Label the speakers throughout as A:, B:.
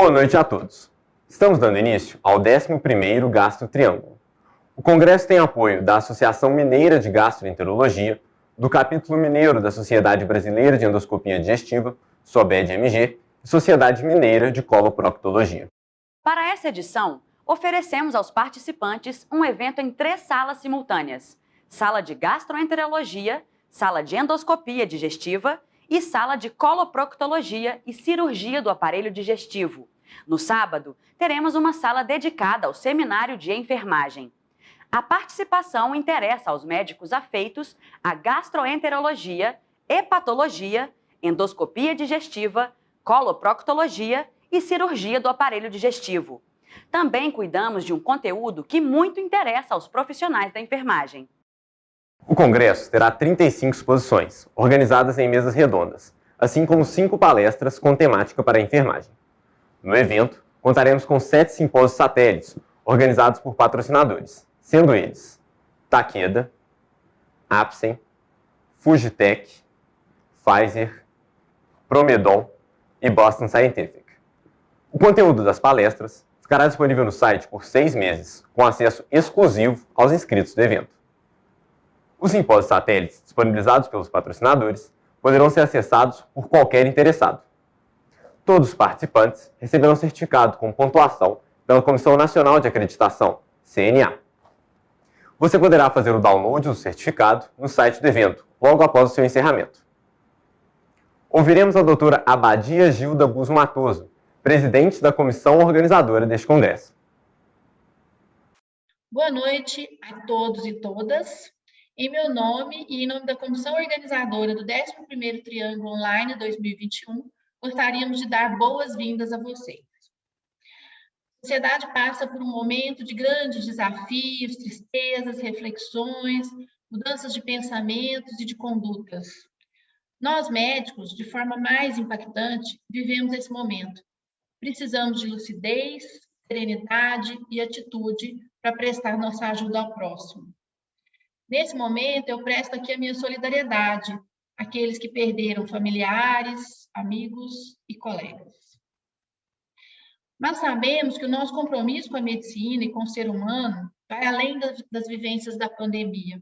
A: Boa noite a todos. Estamos dando início ao 11º Gastro Triângulo. O congresso tem apoio da Associação Mineira de Gastroenterologia, do Capítulo Mineiro da Sociedade Brasileira de Endoscopia Digestiva, SOBED-MG, e Sociedade Mineira de Coloproctologia.
B: Para essa edição, oferecemos aos participantes um evento em 3 salas simultâneas: sala de gastroenterologia, sala de endoscopia digestiva e sala de coloproctologia e cirurgia do aparelho digestivo. No sábado, teremos uma sala dedicada ao seminário de enfermagem. A participação interessa aos médicos afeitos à gastroenterologia, hepatologia, endoscopia digestiva, coloproctologia e cirurgia do aparelho digestivo. Também cuidamos de um conteúdo que muito interessa aos profissionais da enfermagem.
A: O congresso terá 35 exposições, organizadas em mesas redondas, assim como 5 palestras com temática para a enfermagem. No evento, contaremos com 7 simpósios satélites, organizados por patrocinadores, sendo eles Takeda, Apsen, Fujitec, Pfizer, Promedon e Boston Scientific. O conteúdo das palestras ficará disponível no site por 6 meses, com acesso exclusivo aos inscritos do evento. Os simpósios satélites disponibilizados pelos patrocinadores poderão ser acessados por qualquer interessado. Todos os participantes receberão certificado com pontuação pela Comissão Nacional de Acreditação, CNA. Você poderá fazer o download do certificado no site do evento, logo após o seu encerramento. Ouviremos a doutora Abadia Gilda Bus Matoso, presidente da comissão organizadora deste congresso.
C: Boa noite a todos e todas. Em meu nome e em nome da comissão organizadora do 11º Triângulo Online 2021, gostaríamos de dar boas-vindas a vocês. A sociedade passa por um momento de grandes desafios, tristezas, reflexões, mudanças de pensamentos e de condutas. Nós, médicos, de forma mais impactante, vivemos esse momento. Precisamos de lucidez, serenidade e atitude para prestar nossa ajuda ao próximo. Nesse momento, eu presto aqui a minha solidariedade àqueles que perderam familiares, amigos e colegas. Mas sabemos que o nosso compromisso com a medicina e com o ser humano vai além das vivências da pandemia.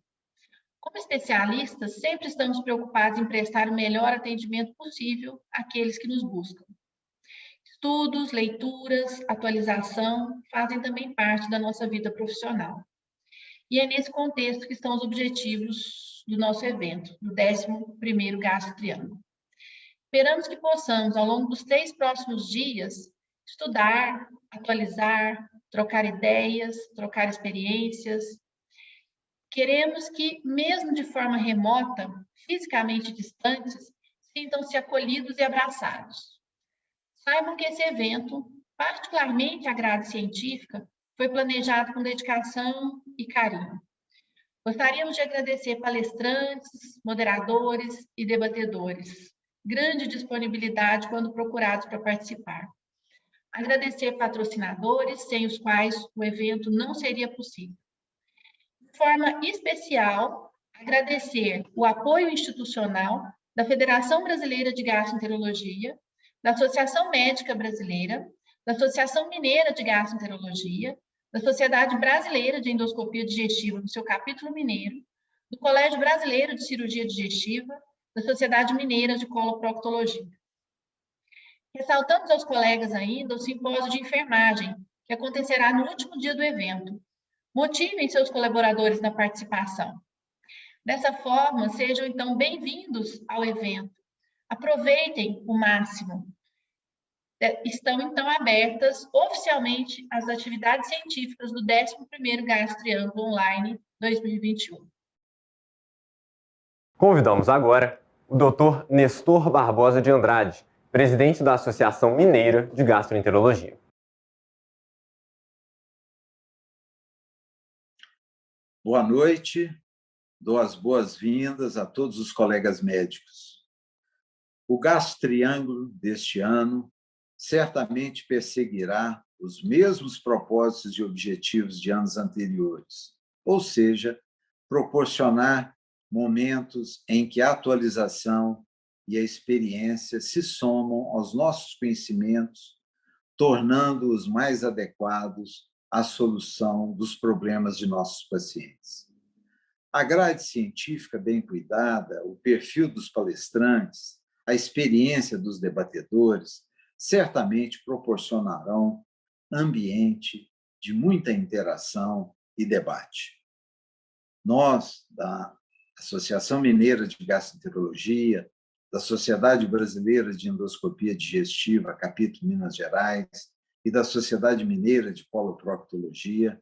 C: Como especialistas, sempre estamos preocupados em prestar o melhor atendimento possível àqueles que nos buscam. Estudos, leituras, atualização fazem também parte da nossa vida profissional. E é nesse contexto que estão os objetivos do nosso evento, do 11º Gastro Triângulo. Esperamos que possamos, ao longo dos 3 próximos dias, estudar, atualizar, trocar ideias, trocar experiências. Queremos que, mesmo de forma remota, fisicamente distantes, sintam-se acolhidos e abraçados. Saibam que esse evento, particularmente a grade científica, foi planejado com dedicação e carinho. Gostaríamos de agradecer palestrantes, moderadores e debatedores. Grande disponibilidade quando procurados para participar. Agradecer patrocinadores, sem os quais o evento não seria possível. De forma especial, agradecer o apoio institucional da Federação Brasileira de Gastroenterologia, da Associação Médica Brasileira, da Associação Mineira de Gastroenterologia, da Sociedade Brasileira de Endoscopia Digestiva, no seu capítulo mineiro, do Colégio Brasileiro de Cirurgia Digestiva, da Sociedade Mineira de Coloproctologia. Ressaltamos aos colegas ainda o simpósio de enfermagem, que acontecerá no último dia do evento. Motivem seus colaboradores na participação. Dessa forma, sejam então bem-vindos ao evento. Aproveitem o máximo. Estão, então, abertas oficialmente as atividades científicas do 11º Gastro Triângulo Online 2021.
A: Convidamos agora o Dr. Nestor Barbosa de Andrade, presidente da Associação Mineira de Gastroenterologia.
D: Boa noite, dou as boas-vindas a todos os colegas médicos. O Gastro Triângulo deste ano certamente perseguirá os mesmos propósitos e objetivos de anos anteriores, ou seja, proporcionar momentos em que a atualização e a experiência se somam aos nossos conhecimentos, tornando-os mais adequados à solução dos problemas de nossos pacientes. A grade científica bem cuidada, o perfil dos palestrantes, a experiência dos debatedores, certamente proporcionarão ambiente de muita interação e debate. Nós, da Associação Mineira de Gastroenterologia, da Sociedade Brasileira de Endoscopia Digestiva, capítulo Minas Gerais, e da Sociedade Mineira de Coloproctologia,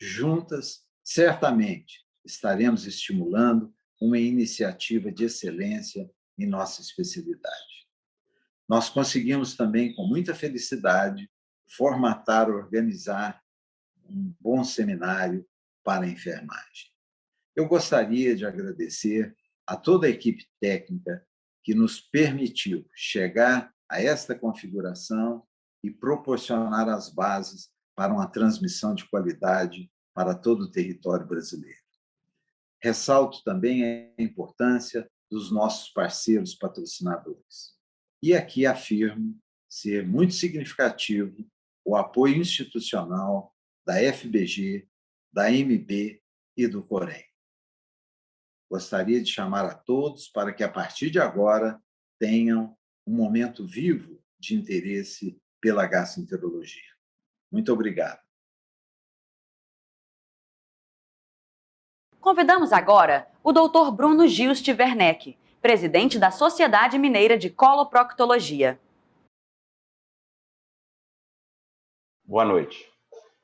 D: juntas, certamente, estaremos estimulando uma iniciativa de excelência em nossa especialidade. Nós conseguimos também, com muita felicidade, formatar, organizar um bom seminário para a enfermagem. Eu gostaria de agradecer a toda a equipe técnica que nos permitiu chegar a esta configuração e proporcionar as bases para uma transmissão de qualidade para todo o território brasileiro. Ressalto também a importância dos nossos parceiros patrocinadores. E aqui afirmo ser muito significativo o apoio institucional da FBG, da MB e do Corém. Gostaria de chamar a todos para que, a partir de agora, tenham um momento vivo de interesse pela gastroenterologia. Muito obrigado.
B: Convidamos agora o Dr. Bruno Gilst Werneck, presidente da Sociedade Mineira de Coloproctologia.
E: Boa noite.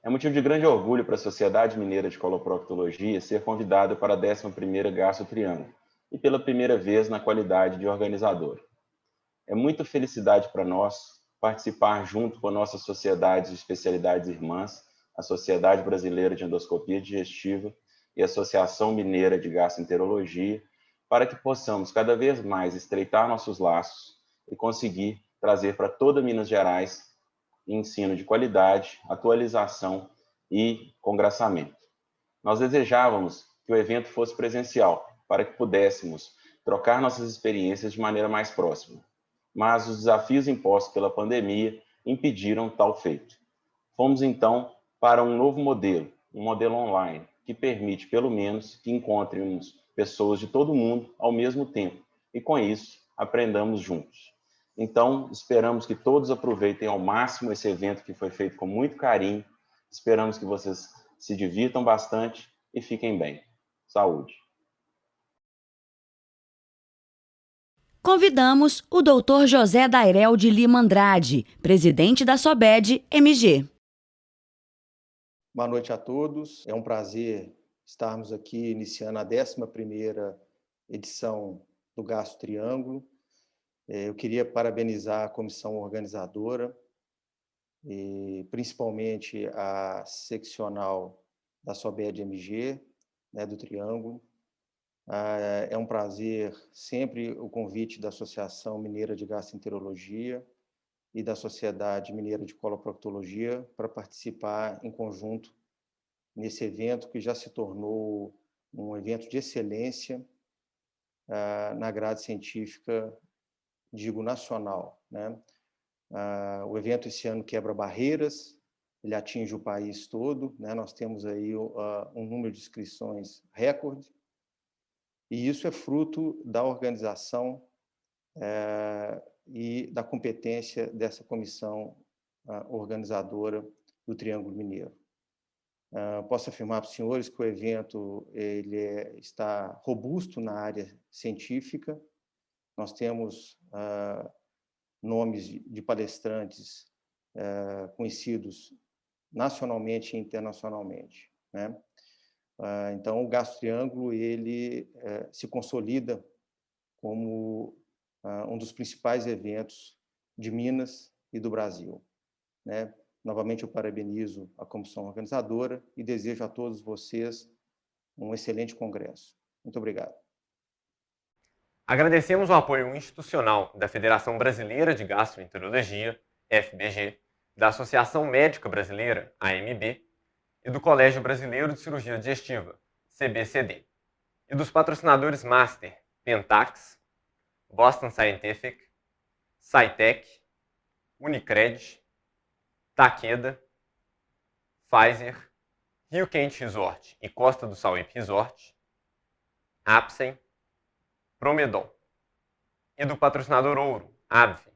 E: É motivo de grande orgulho para a Sociedade Mineira de Coloproctologia ser convidada para a 11ª Gastro Triângulo e pela primeira vez na qualidade de organizadora. É muita felicidade para nós participar junto com a nossa sociedade de especialidades irmãs, a Sociedade Brasileira de Endoscopia Digestiva e a Associação Mineira de Gastroenterologia, para que possamos cada vez mais estreitar nossos laços e conseguir trazer para toda Minas Gerais ensino de qualidade, atualização e congraçamento. Nós desejávamos que o evento fosse presencial, para que pudéssemos trocar nossas experiências de maneira mais próxima, mas os desafios impostos pela pandemia impediram tal feito. Fomos, então, para um novo modelo, um modelo online, que permite, pelo menos, que encontremos pessoas de todo o mundo ao mesmo tempo, e com isso, aprendamos juntos. Então, esperamos que todos aproveitem ao máximo esse evento que foi feito com muito carinho. Esperamos que vocês se divirtam bastante e fiquem bem. Saúde!
B: Convidamos o Dr. José Dairel de Lima Andrade, presidente da SOBED MG.
F: Boa noite a todos. É um prazer estarmos aqui iniciando a 11ª edição do Gastro Triângulo. Eu queria parabenizar a comissão organizadora, e principalmente a seccional da SOBED MG, do Triângulo. É um prazer sempre o convite da Associação Mineira de Gastroenterologia e da Sociedade Mineira de Coloproctologia para participar em conjunto nesse evento que já se tornou um evento de excelência na grade científica, digo, nacional, o evento esse ano quebra barreiras, ele atinge o país todo, nós temos aí um número de inscrições recorde, e isso é fruto da organização e da competência dessa comissão organizadora do Triângulo Mineiro. Posso afirmar para os senhores que o evento está robusto na área científica. Nós temos nomes de palestrantes conhecidos nacionalmente e internacionalmente, Então, o Gastro Triângulo ele se consolida como um dos principais eventos de Minas e do Brasil, Novamente, eu parabenizo a comissão organizadora e desejo a todos vocês um excelente congresso. Muito obrigado.
A: Agradecemos o apoio institucional da Federação Brasileira de Gastroenterologia, FBG, da Associação Médica Brasileira, AMB, e do Colégio Brasileiro de Cirurgia Digestiva, CBCD, e dos patrocinadores Master, Pentax, Boston Scientific, Cytec, Unicred, Takeda, Pfizer, Rio Quente Resort e Costa do Sauípe Resort, Apsen, Promedon, e do patrocinador ouro, AbbVie,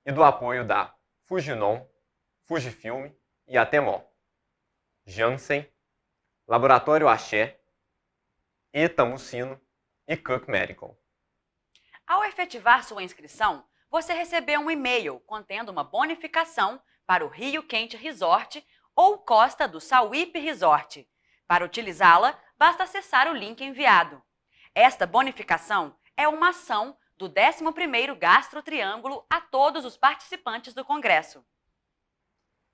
A: e do apoio da Fujinon, Fujifilm e Atemol, Janssen, Laboratório Axé, Etamucino e Cook Medical.
B: Ao efetivar sua inscrição, você recebeu um e-mail contendo uma bonificação para o Rio Quente Resort ou Costa do Sauípe Resort. Para utilizá-la, basta acessar o link enviado. Esta bonificação é uma ação do 11º Gastro Triângulo a todos os participantes do Congresso.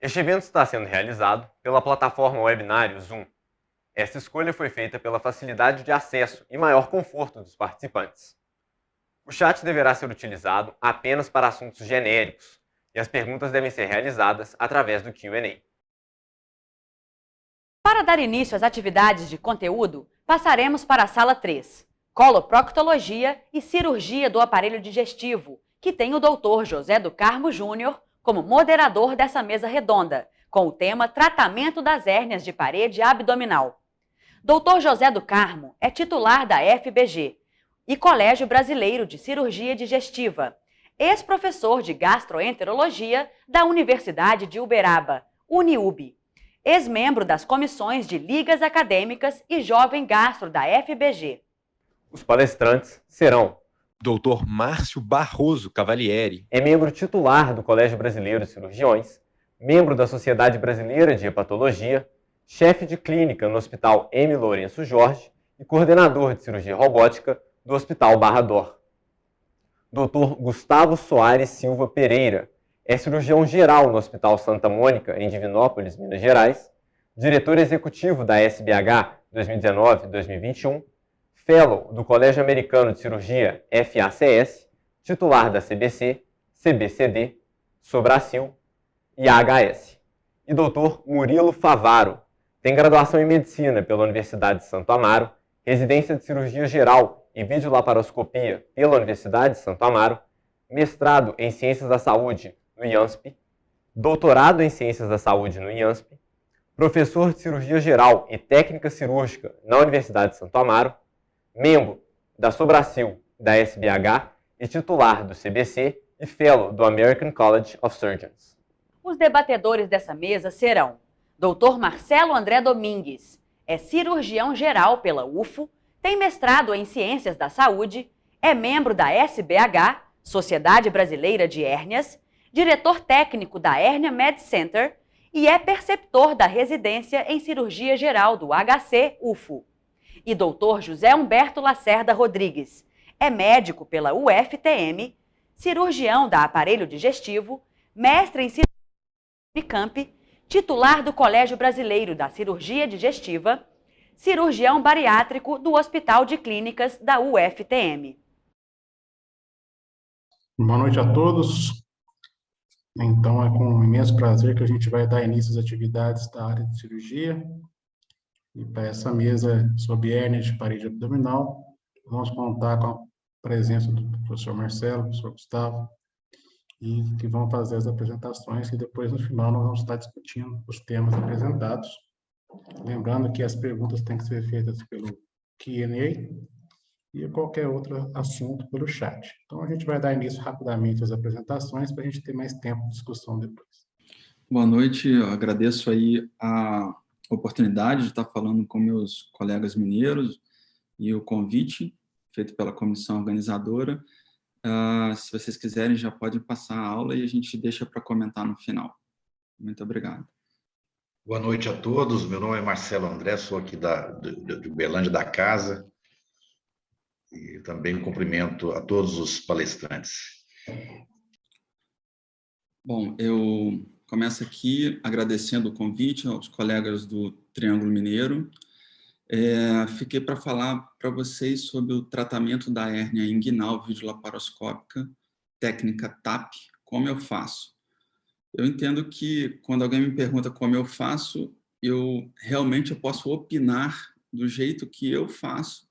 A: Este evento está sendo realizado pela plataforma webinário Zoom. Esta escolha foi feita pela facilidade de acesso e maior conforto dos participantes. O chat deverá ser utilizado apenas para assuntos genéricos e as perguntas devem ser realizadas através do Q&A.
B: Para dar início às atividades de conteúdo, passaremos para a sala 3, Coloproctologia e Cirurgia do Aparelho Digestivo, que tem o Dr. José do Carmo Júnior como moderador dessa mesa redonda, com o tema Tratamento das hérnias de parede abdominal. Dr. José do Carmo é titular da FBG e Colégio Brasileiro de Cirurgia Digestiva, ex-professor de gastroenterologia da Universidade de Uberaba, UniUB, ex-membro das comissões de ligas acadêmicas e jovem gastro da FBG.
A: Os palestrantes serão
G: Dr. Márcio Barroso Cavalieri,
A: é membro titular do Colégio Brasileiro de Cirurgiões, membro da Sociedade Brasileira de Hepatologia, chefe de clínica no Hospital M. Lourenço Jorge e coordenador de cirurgia robótica do Hospital Barra d'Or. Dr. Gustavo Soares Silva Pereira é cirurgião geral no Hospital Santa Mônica, em Divinópolis, Minas Gerais, diretor executivo da SBH 2019-2021, fellow do Colégio Americano de Cirurgia FACS, titular da CBC, CBCD, Sobracil e AHS. E Dr. Murilo Favaro tem graduação em Medicina pela Universidade de Santo Amaro, residência de Cirurgia Geral e Videolaparoscopia pela Universidade de Santo Amaro, mestrado em Ciências da Saúde no IANSP, doutorado em Ciências da Saúde no IANSP, professor de Cirurgia Geral e Técnica Cirúrgica na Universidade de Santo Amaro, membro da Sobracil da SBH e titular do CBC e fellow do American College of Surgeons.
B: Os debatedores dessa mesa serão Dr. Marcelo André Domingues, é cirurgião geral pela UFO, tem mestrado em Ciências da Saúde, é membro da SBH, Sociedade Brasileira de Hérnias, diretor técnico da Hernia Med Center e é preceptor da residência em Cirurgia Geral do HC UFO. E Dr. José Humberto Lacerda Rodrigues, é médico pela UFTM, cirurgião da Aparelho Digestivo, mestre em cirurgia Unicamp, titular do Colégio Brasileiro da Cirurgia Digestiva, cirurgião bariátrico do Hospital de Clínicas da UFTM.
H: Boa noite a todos. Então, é com imenso prazer que a gente vai dar início às atividades da área de cirurgia. E para essa mesa sobre hérnia de parede abdominal, vamos contar com a presença do professor Marcelo, do professor Gustavo, e que vão fazer as apresentações, e depois, no final, nós vamos estar discutindo os temas apresentados. Lembrando que as perguntas têm que ser feitas pelo Q&A e qualquer outro assunto pelo chat. Então, a gente vai dar início rapidamente às apresentações para a gente ter mais tempo de discussão depois.
I: Boa noite, eu agradeço aí a oportunidade de estar falando com meus colegas mineiros e o convite feito pela comissão organizadora. Se vocês quiserem, já podem passar a aula e a gente deixa para comentar no final. Muito obrigado.
J: Boa noite a todos, meu nome é Marcelo André, sou aqui de Uberlândia da Casa e também cumprimento a todos os palestrantes.
I: Bom, eu começo aqui agradecendo o convite aos colegas do Triângulo Mineiro. Fiquei para falar para vocês sobre o tratamento da hérnia inguinal videolaparoscópica, técnica TAP, como eu faço. Eu entendo que quando alguém me pergunta como eu faço, eu posso opinar do jeito que eu faço,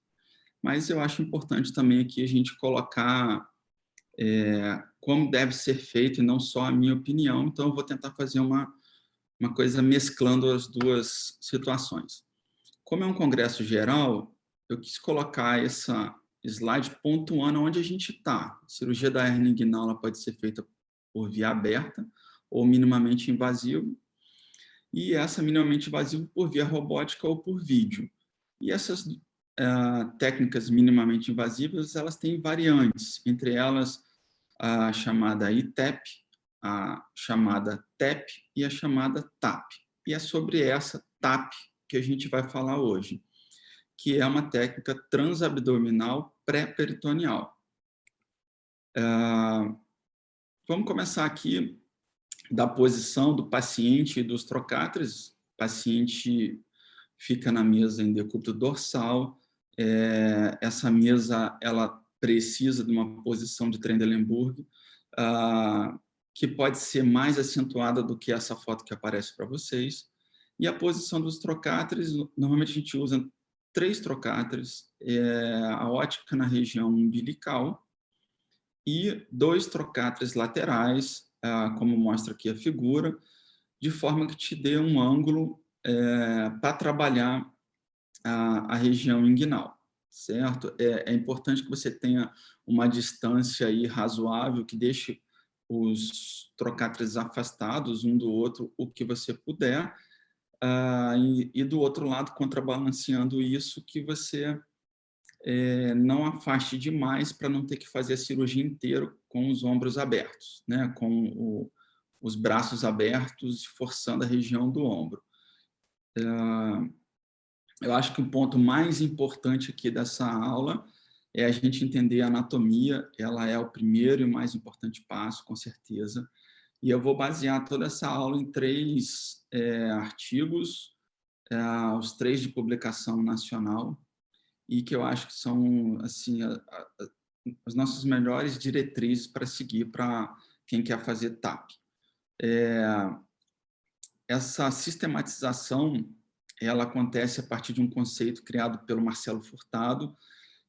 I: mas eu acho importante também aqui a gente colocar como deve ser feito e não só a minha opinião. Então, eu vou tentar fazer uma coisa mesclando as duas situações. Como é um congresso geral, eu quis colocar essa slide pontuando onde a gente está. A cirurgia da hérnia inguinal ela pode ser feita por via aberta ou minimamente invasivo, e essa minimamente invasiva por via robótica ou por vídeo. E essas técnicas minimamente invasivas, elas têm variantes, entre elas a chamada ITEP, a chamada TEP e a chamada TAP. E é sobre essa TAP que a gente vai falar hoje, que é uma técnica transabdominal pré-peritoneal. Vamos começar aqui da posição do paciente e dos trocáteres. O paciente fica na mesa em decúbito dorsal. Essa mesa ela precisa de uma posição de Trendelenburg, que pode ser mais acentuada do que essa foto que aparece para vocês. E a posição dos trocáteres, normalmente a gente usa 3 trocáteres, a ótica na região umbilical e 2 trocáteres laterais, como mostra aqui a figura, de forma que te dê um ângulo para trabalhar a região inguinal, certo? É importante que você tenha uma distância aí razoável, que deixe os trocáteres afastados um do outro, o que você puder, e do outro lado, contrabalanceando isso, que você não afaste demais para não ter que fazer a cirurgia inteira com os ombros abertos, né? Com os braços abertos, forçando a região do ombro. Eu acho que o ponto mais importante aqui dessa aula é a gente entender a anatomia. Ela é o primeiro e mais importante passo, com certeza. E eu vou basear toda essa aula em 3 artigos, os 3 de publicação nacional, e que eu acho que são assim, as nossas melhores diretrizes para seguir para quem quer fazer TAP. Essa sistematização ela acontece a partir de um conceito criado pelo Marcelo Furtado,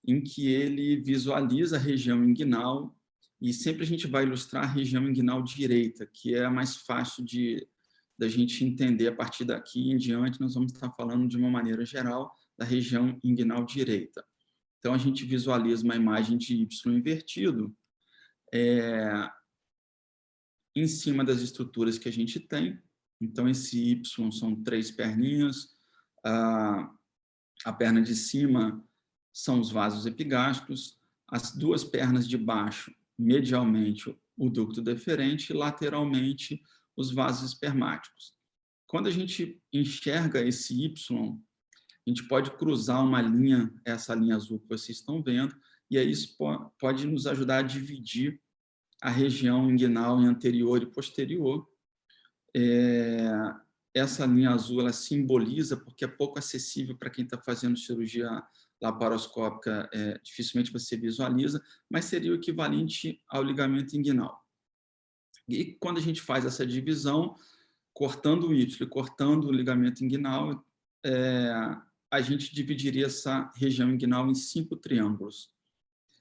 I: em que ele visualiza a região inguinal, e sempre a gente vai ilustrar a região inguinal direita, que é a mais fácil da gente entender. A partir daqui em diante, nós vamos estar falando de uma maneira geral da região inguinal direita. Então, a gente visualiza uma imagem de Y invertido em cima das estruturas que a gente tem. Então, esse Y são 3 perninhas, a perna de cima são os vasos epigástricos, as 2 pernas de baixo, medialmente, o ducto deferente, e lateralmente, os vasos espermáticos. Quando a gente enxerga esse Y, a gente pode cruzar uma linha, essa linha azul que vocês estão vendo, e aí isso pode nos ajudar a dividir a região inguinal em anterior e posterior. Essa linha azul ela simboliza, porque é pouco acessível para quem está fazendo cirurgia laparoscópica, dificilmente você visualiza, mas seria o equivalente ao ligamento inguinal. E quando a gente faz essa divisão, cortando o Y e cortando o ligamento inguinal, a gente dividiria essa região inguinal em 5 triângulos.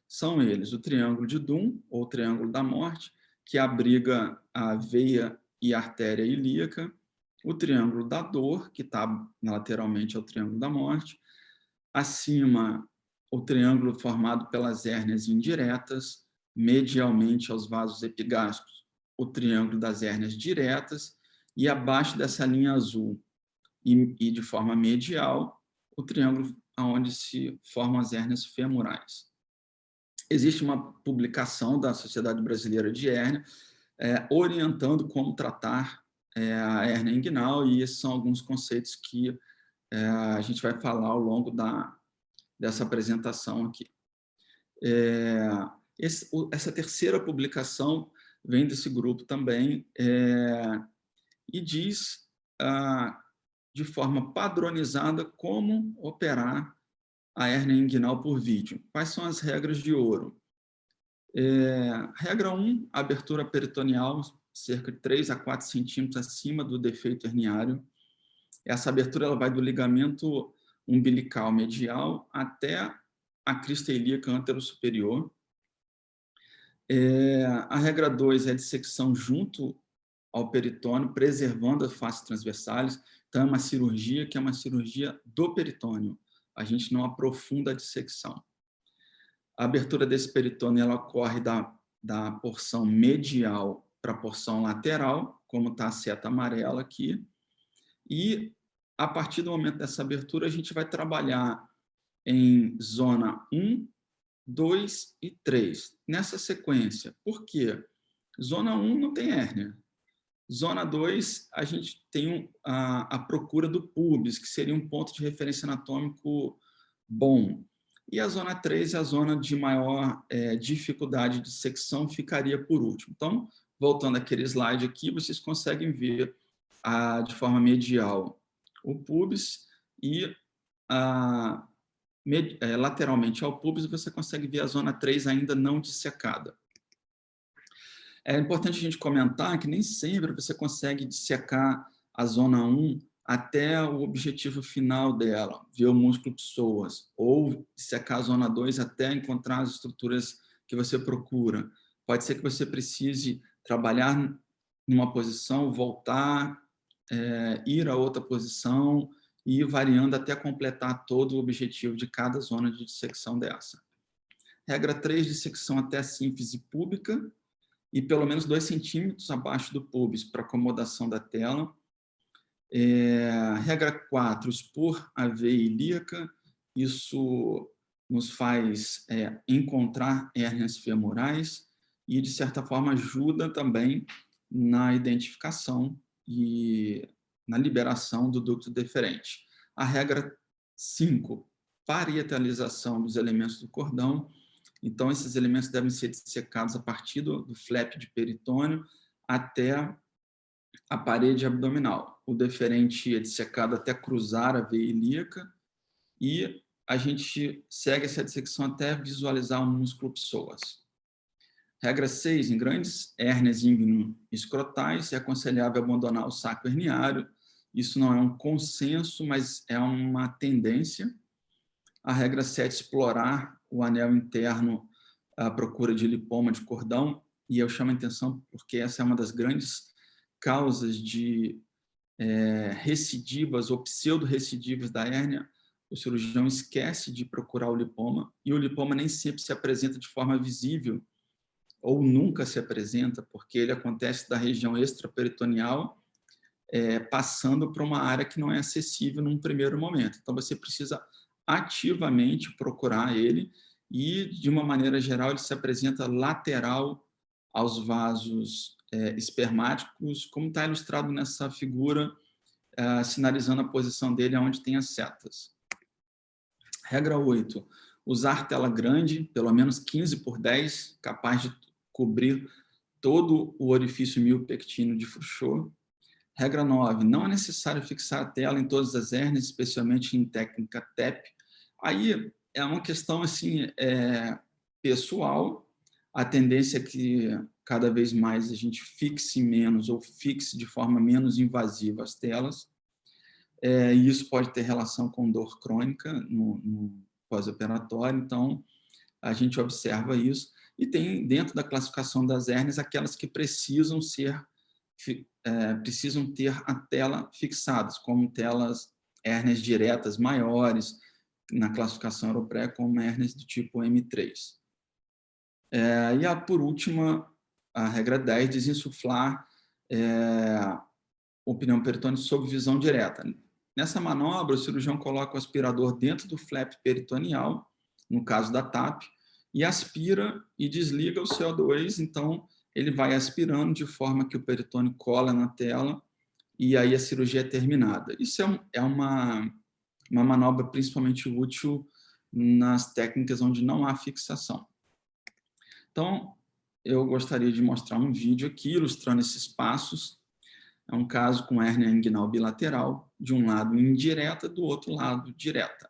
I: São eles o triângulo de Dunn, ou triângulo da morte, que abriga a veia e a artéria ilíaca, o triângulo da dor, que está lateralmente ao triângulo da morte, acima o triângulo formado pelas hérnias indiretas, medialmente aos vasos epigástricos, o triângulo das hérnias diretas, e abaixo dessa linha azul, e de forma medial, o triângulo onde se formam as hérnias femorais. Existe uma publicação da Sociedade Brasileira de Hérnia orientando como tratar a hérnia inguinal, e esses são alguns conceitos que a gente vai falar ao longo dessa apresentação aqui. Essa terceira publicação vem desse grupo também, e diz de forma padronizada como operar a hérnia inguinal por vídeo. Quais são as regras de ouro? Regra 1, abertura peritoneal, cerca de 3 a 4 centímetros acima do defeito herniário. Essa abertura ela vai do ligamento umbilical medial até a crista ilíaca antero-superior. A regra 2 é a dissecção junto ao peritônio, preservando as faces transversais. Então, é uma cirurgia que é uma cirurgia do peritônio. A gente não aprofunda a dissecção. A abertura desse peritônio ela ocorre da porção medial para a porção lateral, como está a seta amarela aqui. E, a partir do momento dessa abertura, a gente vai trabalhar em zona 1, 2 e 3, nessa sequência. Por quê? Zona 1 não tem hérnia. Zona 2, a gente tem a procura do pubis, que seria um ponto de referência anatômico bom. E a zona 3 é a zona de maior dificuldade de dissecção, ficaria por último. Então, voltando àquele slide aqui, vocês conseguem ver de forma medial o pubis e lateralmente ao pubis você consegue ver a zona 3 ainda não dissecada. É importante a gente comentar que nem sempre você consegue dissecar a zona 1 até o objetivo final dela, ver o músculo psoas, ou dissecar a zona 2 até encontrar as estruturas que você procura. Pode ser que você precise trabalhar numa posição, voltar, ir a outra posição e ir variando até completar todo o objetivo de cada zona de dissecção dessa. Regra 3, dissecção até a sínfise púbica, e pelo menos 2 centímetros abaixo do pubis para acomodação da tela. Regra 4, expor a veia ilíaca. Isso nos faz encontrar hérnias femorais e, de certa forma, ajuda também na identificação e na liberação do ducto deferente. A regra 5, parietalização dos elementos do cordão. Então, esses elementos devem ser dissecados a partir do flap de peritônio até a parede abdominal. O deferente é dissecado até cruzar a veia ilíaca e a gente segue essa dissecção até visualizar o músculo psoas. Regra 6, em grandes hérnias íngno-escrotais, é aconselhável abandonar o saco herniário. Isso não é um consenso, mas é uma tendência. A regra 7, explorar o anel interno à procura de lipoma de cordão, e eu chamo a atenção porque essa é uma das grandes causas de recidivas ou pseudo-recidivas da hérnia. O cirurgião esquece de procurar o lipoma, e o lipoma nem sempre se apresenta de forma visível, ou nunca se apresenta, porque ele acontece da região extraperitoneal, passando para uma área que não é acessível num primeiro momento. Então, você precisa ativamente procurar ele e, de uma maneira geral, ele se apresenta lateral aos vasos espermáticos, como está ilustrado nessa figura, sinalizando a posição dele onde tem as setas. Regra 8. Usar tela grande, pelo menos 15x10, capaz de cobrir todo o orifício miopectino de Fouchot. Regra 9. Não é necessário fixar a tela em todas as hérnias, especialmente em técnica TEP. Aí é uma questão assim, pessoal. A tendência é que cada vez mais a gente fixe menos ou fixe de forma menos invasiva as telas. E isso pode ter relação com dor crônica no pós-operatório, então a gente observa isso. E tem dentro da classificação das hérnias aquelas que precisam ter a tela fixadas, como hérnias diretas maiores, na classificação europeia, como hérnias do tipo M3. Por último, a regra 10, desinsuflar o pneu peritônio sob visão direta. Nessa manobra, o cirurgião coloca o aspirador dentro do flap peritoneal, no caso da TAP, e aspira e desliga o CO2, então ele vai aspirando de forma que o peritônio cola na tela e aí a cirurgia é terminada. Isso é uma manobra principalmente útil nas técnicas onde não há fixação. Então, eu gostaria de mostrar um vídeo aqui ilustrando esses passos. É um caso com hérnia inguinal bilateral, de um lado indireta, do outro lado direta.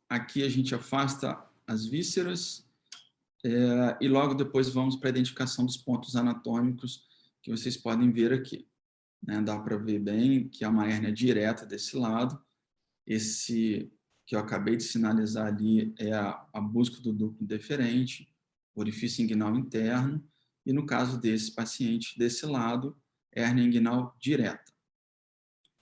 I: Aqui a gente afasta as vísceras e logo depois vamos para a identificação dos pontos anatômicos que vocês podem ver aqui. Dá para ver bem que há uma hérnia direta desse lado. Esse que eu acabei de sinalizar ali é a busca do ducto deferente, orifício inguinal interno, e no caso desse paciente, desse lado, hérnia inguinal direta.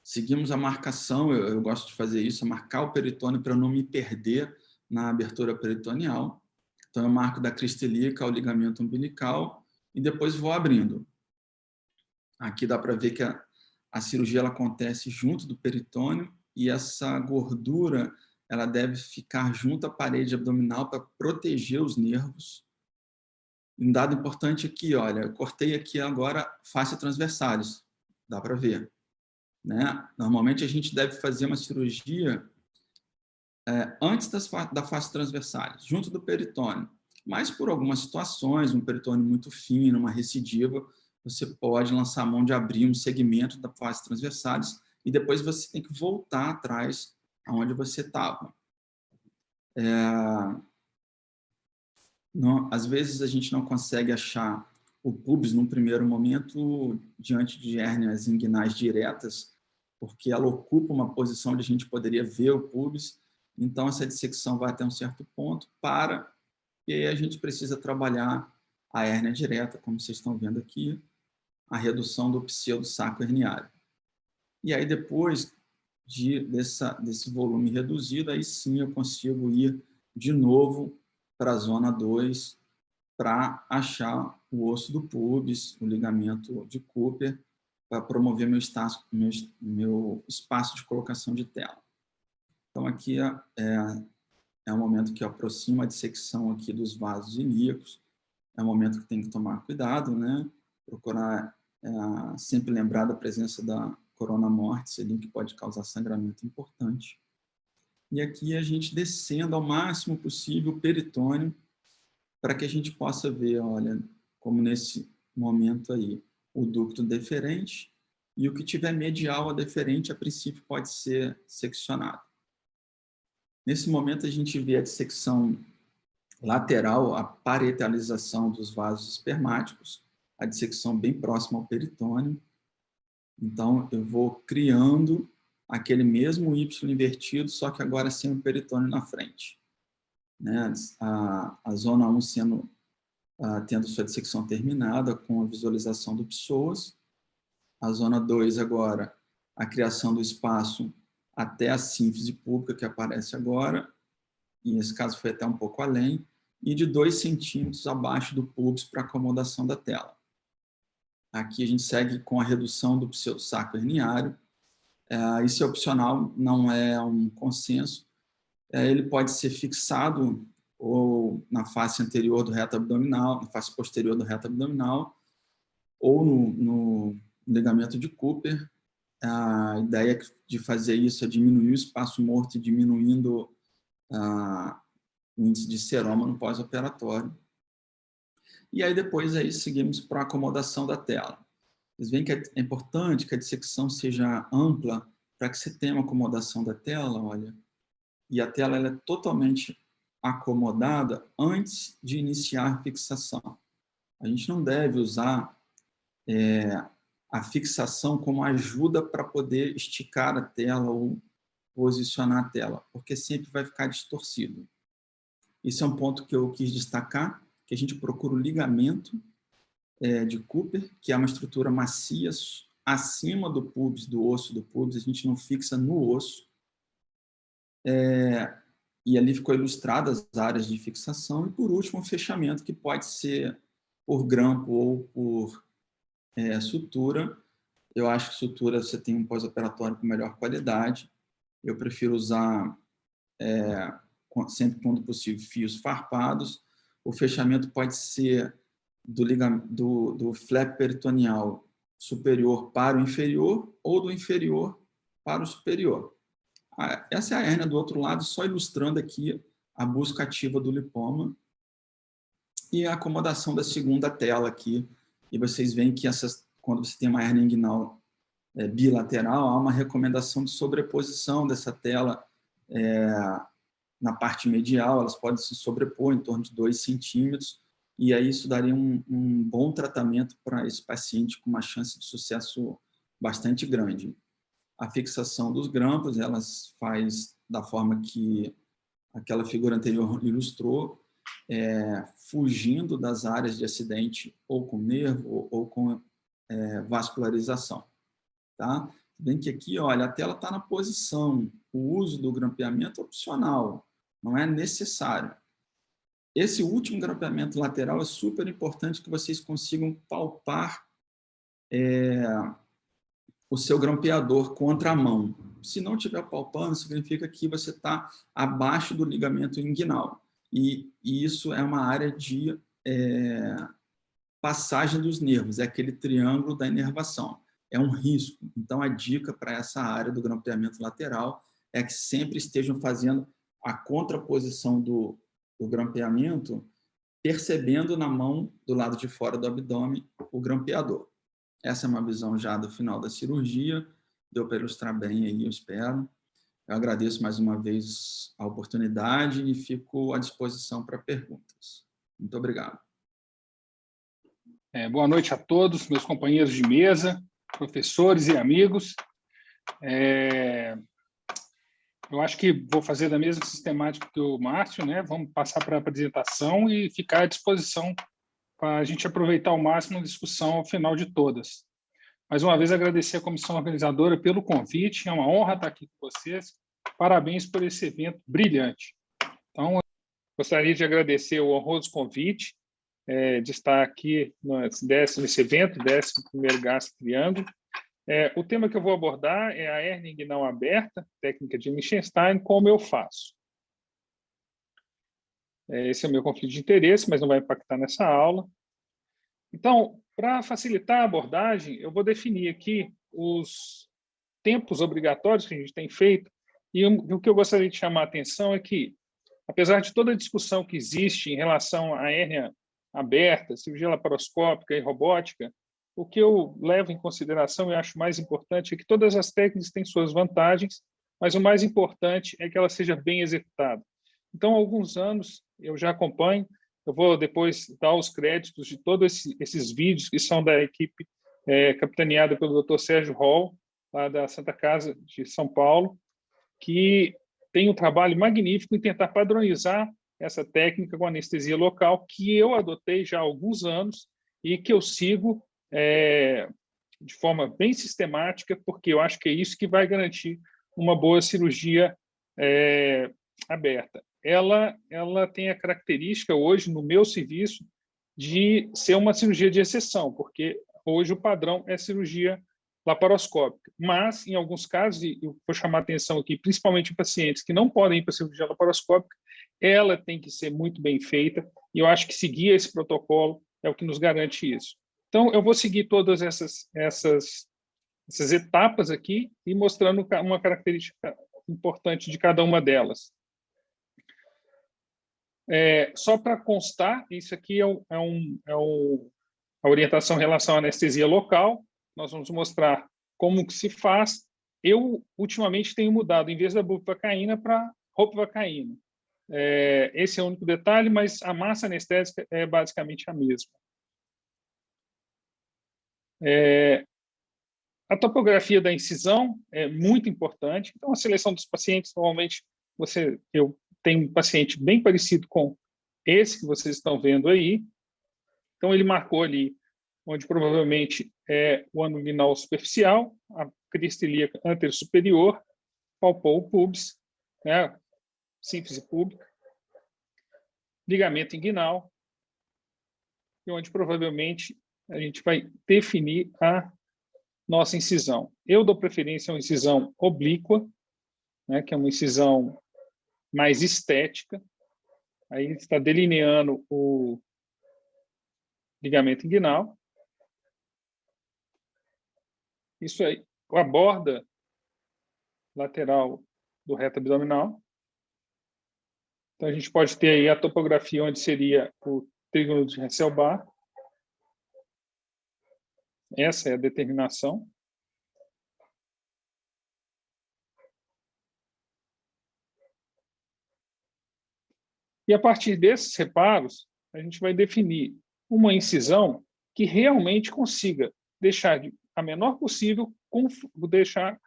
I: Seguimos a marcação, eu gosto de fazer isso, marcar o peritônio para não me perder na abertura peritoneal. Então, eu marco da crista ilíaca ao ligamento umbilical e depois vou abrindo. Aqui dá para ver que a cirurgia ela acontece junto do peritônio e essa gordura ela deve ficar junto à parede abdominal para proteger os nervos. Um dado importante aqui, olha, eu cortei aqui agora face transversalis, dá para ver. Né? Normalmente a gente deve fazer uma cirurgia antes da face transversalis, junto do peritônio. Mas por algumas situações, um peritônio muito fino, uma recidiva, você pode lançar a mão de abrir um segmento da face transversalis e depois você tem que voltar atrás aonde você estava. Às vezes a gente não consegue achar o pubis num primeiro momento diante de hérnias inguinais diretas, porque ela ocupa uma posição onde a gente poderia ver o pubis, então essa dissecção vai até um certo ponto, e aí a gente precisa trabalhar a hérnia direta, como vocês estão vendo aqui, a redução do pseudo-saco herniário. E aí depois desse volume reduzido, aí sim eu consigo ir de novo para a zona 2 para achar o osso do pubis, o ligamento de Cooper, para promover meu espaço de colocação de tela. Então, aqui é o momento que eu aproximo a dissecção aqui dos vasos ilíacos. É um momento que tem que tomar cuidado, né? Procurar sempre lembrar da presença da corona mortis, ali, que pode causar sangramento importante. E aqui a gente descendo ao máximo possível o peritônio, para que a gente possa ver, olha, como nesse momento aí, o ducto deferente, e o que tiver medial a deferente, a princípio, pode ser seccionado. Nesse momento, a gente vê a dissecção lateral, a parietalização dos vasos espermáticos, a dissecção bem próxima ao peritônio. Então, eu vou criando aquele mesmo Y invertido, só que agora sem o peritônio na frente. Né? A zona 1 tendo sua dissecção terminada com a visualização do psoas. A zona 2 agora, a criação do espaço até a sínfise pública que aparece agora, e nesse caso foi até um pouco além, e de 2 centímetros abaixo do pubis para acomodação da tela. Aqui a gente segue com a redução do pseudo-saco herniário. Isso é opcional, não é um consenso. Ele pode ser fixado ou na face anterior do reto abdominal, na face posterior do reto abdominal, ou no ligamento de Cooper. A ideia de fazer isso é diminuir o espaço morto e diminuindo o índice de seroma no pós-operatório. E aí depois aí seguimos para a acomodação da tela. Vocês veem que é importante que a dissecção seja ampla para que você tenha uma acomodação da tela, olha, e a tela ela é totalmente acomodada antes de iniciar a fixação. A gente não deve usar a fixação como ajuda para poder esticar a tela ou posicionar a tela, porque sempre vai ficar distorcido. Esse é um ponto que eu quis destacar, que a gente procura o ligamento de Cooper, que é uma estrutura macia acima do pubis, do osso do pubis, a gente não fixa no osso. E ali ficou ilustrado as áreas de fixação. E, por último, o fechamento, que pode ser por grampo ou por sutura. Eu acho que sutura você tem um pós-operatório com melhor qualidade. Eu prefiro usar, sempre quando possível, fios farpados. O fechamento pode ser do flap peritoneal superior para o inferior ou do inferior para o superior. Essa é a hérnia do outro lado, só ilustrando aqui a busca ativa do lipoma e a acomodação da segunda tela aqui. E vocês veem que quando você tem uma hérnia inguinal bilateral, há uma recomendação de sobreposição dessa tela na parte medial, elas podem se sobrepor em torno de 2 centímetros, e aí isso daria um bom tratamento para esse paciente com uma chance de sucesso bastante grande. A fixação dos grampos, elas faz da forma que aquela figura anterior ilustrou, fugindo das áreas de acidente ou com nervo ou com vascularização. Tá? Bem que aqui, olha, a tela está na posição, o uso do grampeamento é opcional, não é necessário. Esse último grampeamento lateral é super importante que vocês consigam palpar o seu grampeador contra a mão. Se não estiver palpando, significa que você está abaixo do ligamento inguinal. E isso é uma área de passagem dos nervos, é aquele triângulo da inervação. É um risco. Então, a dica para essa área do grampeamento lateral é que sempre estejam fazendo a contraposição do grampeamento, percebendo na mão, do lado de fora do abdômen, o grampeador. Essa é uma visão já do final da cirurgia. Deu para ilustrar bem aí, eu espero. Eu agradeço mais uma vez a oportunidade e fico à disposição para perguntas. Muito obrigado.
K: Boa noite a todos, meus companheiros de mesa, professores e amigos. Eu acho que vou fazer da mesma sistemática que o Márcio, né? Vamos passar para a apresentação e ficar à disposição para a gente aproveitar ao máximo a discussão ao final de todas. Mais uma vez, agradecer à comissão organizadora pelo convite, é uma honra estar aqui com vocês. Parabéns por esse evento brilhante. Então, gostaria de agradecer o honroso convite de estar aqui nesse evento, 11º Gastro Triângulo. O tema que eu vou abordar é a hérnia inguinal aberta, técnica de Liechtenstein, como eu faço. Esse é o meu conflito de interesse, mas não vai impactar nessa aula. Então, para facilitar a abordagem, eu vou definir aqui os tempos obrigatórios que a gente tem feito, e o que eu gostaria de chamar a atenção é que, apesar de toda a discussão que existe em relação à hérnia aberta, cirurgia laparoscópica e robótica, o que eu levo em consideração e acho mais importante é que todas as técnicas têm suas vantagens, mas o mais importante é que ela seja bem executada. Então, há alguns anos, eu já acompanho, eu vou depois dar os créditos de todos esses vídeos que são da equipe capitaneada pelo Dr. Sérgio Hall, lá da Santa Casa de São Paulo, que tem um trabalho magnífico em tentar padronizar essa técnica com anestesia local, que eu adotei já há alguns anos e que eu sigo de forma bem sistemática, porque eu acho que é isso que vai garantir uma boa cirurgia aberta. Ela tem a característica hoje, no meu serviço, de ser uma cirurgia de exceção, porque hoje o padrão é cirurgia laparoscópica. Mas, em alguns casos, e eu vou chamar a atenção aqui, principalmente em pacientes que não podem ir para a cirurgia laparoscópica, ela tem que ser muito bem feita, e eu acho que seguir esse protocolo é o que nos garante isso. Então, eu vou seguir todas essas etapas aqui e mostrando uma característica importante de cada uma delas. Só para constar, isso aqui é a orientação em relação à anestesia local. Nós vamos mostrar como que se faz. Eu, ultimamente, tenho mudado, em vez da bupivacaína, para ropivacaína. Esse é o único detalhe, mas a massa anestésica é basicamente a mesma. A topografia da incisão é muito importante. Então, a seleção dos pacientes, normalmente, eu tenho um paciente bem parecido com esse que vocês estão vendo aí. Então, ele marcou ali, onde provavelmente é o ângulo inguinal superficial, a crista ilíaca anterosuperior, palpou o pubis, né, sínfise púbica, ligamento inguinal, e onde provavelmente a gente vai definir a nossa incisão. Eu dou preferência a uma incisão oblíqua, né, que é uma incisão mais estética. Aí está delineando o ligamento inguinal. Isso aí, a borda lateral do reto abdominal. Então, a gente pode ter aí a topografia onde seria o trígono de Hesselbach. Essa é a determinação. E a partir desses reparos, a gente vai definir uma incisão que realmente consiga deixar a menor possível, deixar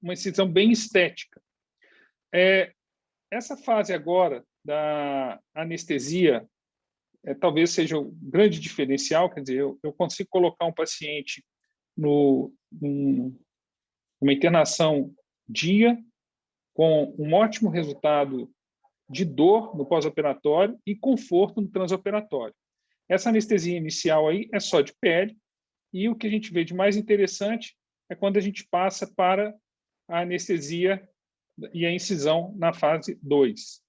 K: uma incisão bem estética. essa fase agora da anestesia talvez seja o grande diferencial, quer dizer, eu consigo colocar um paciente numa internação dia, com um ótimo resultado de dor no pós-operatório e conforto no transoperatório. Essa anestesia inicial aí é só de pele, e o que a gente vê de mais interessante é quando a gente passa para a anestesia e a incisão na fase 2.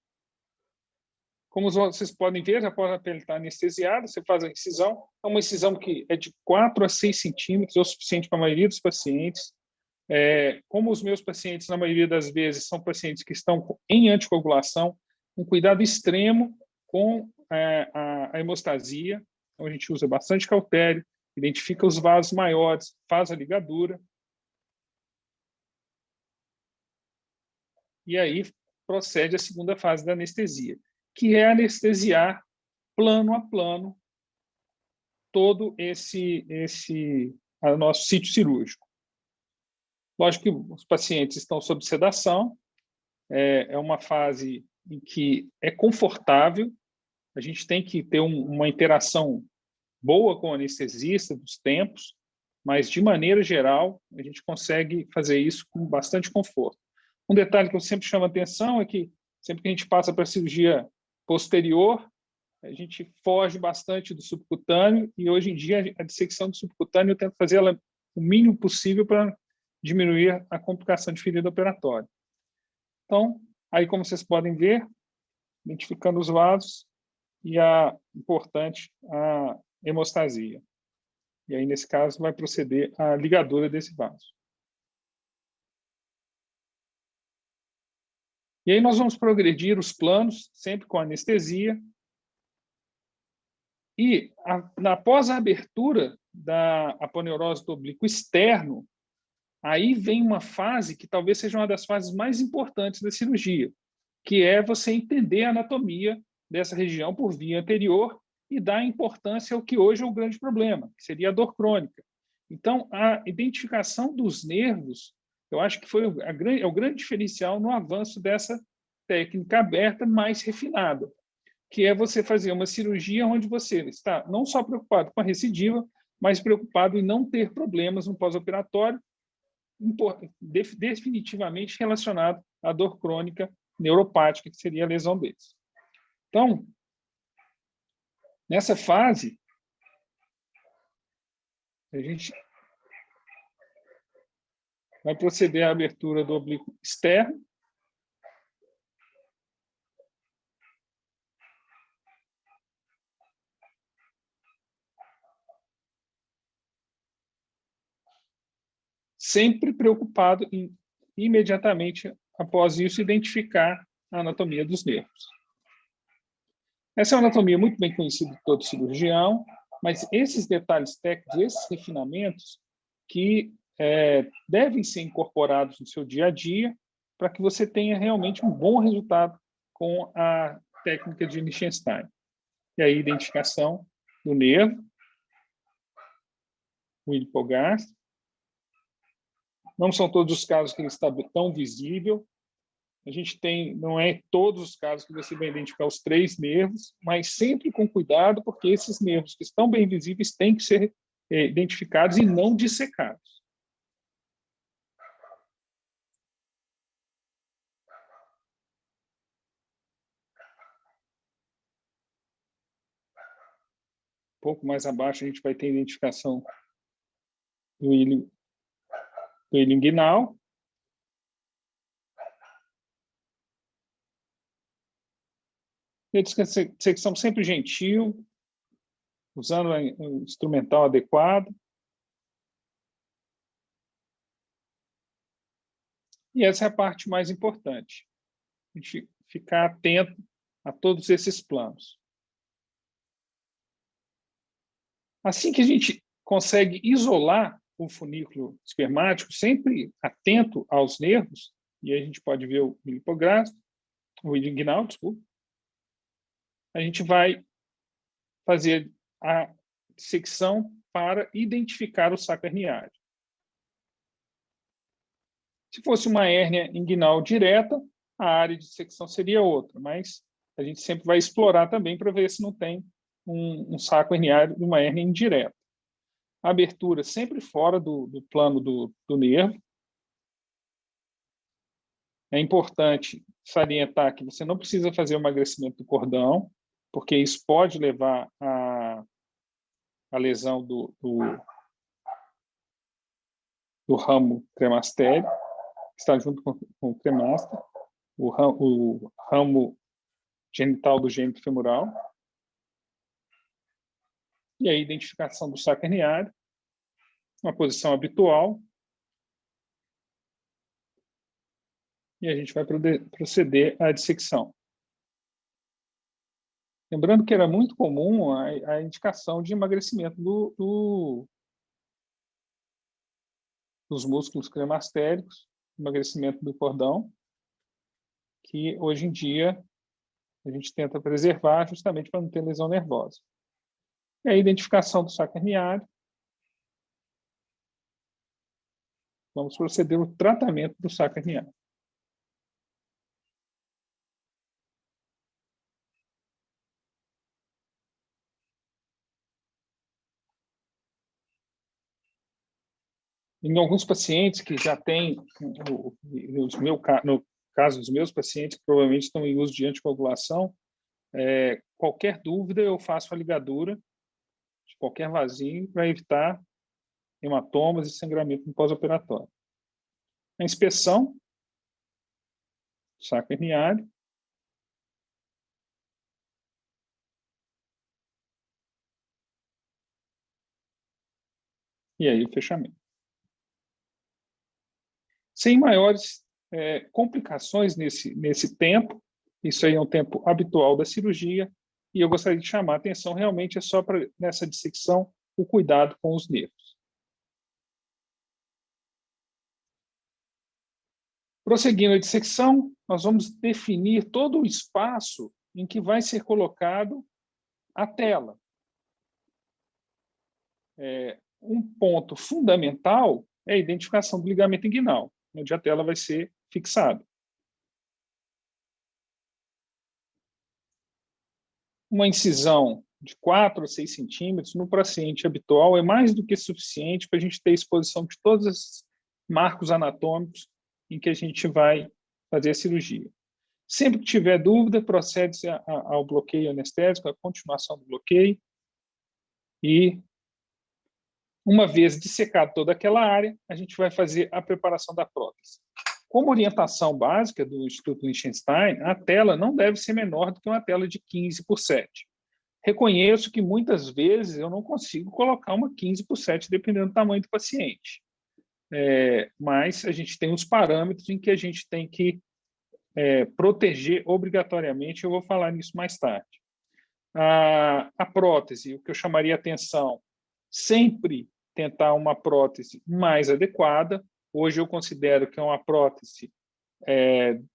K: Como vocês podem ver, após a pele estar anestesiada, você faz a incisão. É uma incisão que é de 4 a 6 centímetros, é o suficiente para a maioria dos pacientes. Como os meus pacientes, na maioria das vezes, são pacientes que estão em anticoagulação, um cuidado extremo com a hemostasia. Então, a gente usa bastante cautério, identifica os vasos maiores, faz a ligadura. E aí procede a segunda fase da anestesia, que é anestesiar plano a plano todo esse nosso sítio cirúrgico. Lógico que os pacientes estão sob sedação, é uma fase em que é confortável, a gente tem que ter uma interação boa com o anestesista dos tempos, mas, de maneira geral, a gente consegue fazer isso com bastante conforto. Um detalhe que eu sempre chamo a atenção é que, sempre que a gente passa para a cirurgia posterior, a gente foge bastante do subcutâneo, e hoje em dia a dissecção do subcutâneo eu tento fazer ela o mínimo possível para diminuir a complicação de ferida operatória. Então, aí como vocês podem ver, identificando os vasos e a hemostasia. E aí, nesse caso, vai proceder a ligadura desse vaso. E aí nós vamos progredir os planos, sempre com anestesia. E, após a abertura da aponeurose do oblíquo externo, aí vem uma fase que talvez seja uma das fases mais importantes da cirurgia, que é você entender a anatomia dessa região por via anterior e dar importância ao que hoje é o grande problema, que seria a dor crônica. Então, a identificação dos nervos, eu acho que foi o grande diferencial no avanço dessa técnica aberta mais refinada, que é você fazer uma cirurgia onde você está não só preocupado com a recidiva, mas preocupado em não ter problemas no pós-operatório, definitivamente relacionado à dor crônica neuropática, que seria a lesão deles. Então, nessa fase, a gente vai proceder à abertura do oblíquo externo. Sempre preocupado em, imediatamente após isso, identificar a anatomia dos nervos. Essa é uma anatomia muito bem conhecida de todo cirurgião, mas esses detalhes técnicos, esses refinamentos, que devem ser incorporados no seu dia a dia para que você tenha realmente um bom resultado com a técnica de Lichtenstein. E aí, identificação do nervo, o hipogastro. Não são todos os casos que ele está tão visível. A gente tem, não é todos os casos que você vai identificar os 3 nervos, mas sempre com cuidado, porque esses nervos que estão bem visíveis têm que ser identificados e não dissecados. Um pouco mais abaixo a gente vai ter a identificação do ilho inguinal. E a dissecção sempre gentil, usando o instrumental adequado. E essa é a parte mais importante, a gente ficar atento a todos esses planos. Assim que a gente consegue isolar o funículo espermático, sempre atento aos nervos, e aí a gente pode ver o hipogastro, o inguinal, desculpa, a gente vai fazer a dissecção para identificar o saco herniário. Se fosse uma hérnia inguinal direta, a área de dissecção seria outra, mas a gente sempre vai explorar também para ver se não tem um saco herniário de uma hérnia indireta. A abertura sempre fora do plano do nervo. É importante salientar que você não precisa fazer o emagrecimento do cordão, porque isso pode levar à lesão do ramo cremastério, que está junto com o cremaster, o ramo genital do gêmito femoral. E a identificação do saco herniário, uma posição habitual. E a gente vai proceder à dissecção. Lembrando que era muito comum a indicação de emagrecimento dos músculos cremastéricos, emagrecimento do cordão, que hoje em dia a gente tenta preservar justamente para não ter lesão nervosa. E a identificação do saco herniário. Vamos proceder ao tratamento do saco herniário. Em alguns pacientes que já têm, no caso dos meus pacientes, que provavelmente estão em uso de anticoagulação, qualquer dúvida eu faço a ligadura de qualquer vasinho para evitar hematomas e sangramento no pós-operatório. A inspeção do saco herniário. E aí o fechamento. Sem maiores complicações nesse tempo, isso aí é um tempo habitual da cirurgia, e eu gostaria de chamar a atenção, realmente é só para, nessa dissecção, o cuidado com os nervos. Prosseguindo a dissecção, nós vamos definir todo o espaço em que vai ser colocado a tela. Um ponto fundamental é a identificação do ligamento inguinal, onde a tela vai ser fixada. Uma incisão de 4 a 6 centímetros no paciente habitual é mais do que suficiente para a gente ter exposição de todos os marcos anatômicos em que a gente vai fazer a cirurgia. Sempre que tiver dúvida, procede-se ao bloqueio anestésico, a continuação do bloqueio, e uma vez dissecado toda aquela área, a gente vai fazer a preparação da prótese. Como orientação básica do Instituto Liechtenstein, a tela não deve ser menor do que uma tela de 15 por 7. Reconheço que muitas vezes eu não consigo colocar uma 15 por 7, dependendo do tamanho do paciente. Mas a gente tem os parâmetros em que a gente tem que proteger obrigatoriamente, eu vou falar nisso mais tarde. A prótese, o que eu chamaria atenção, sempre tentar uma prótese mais adequada. Hoje eu considero que é uma prótese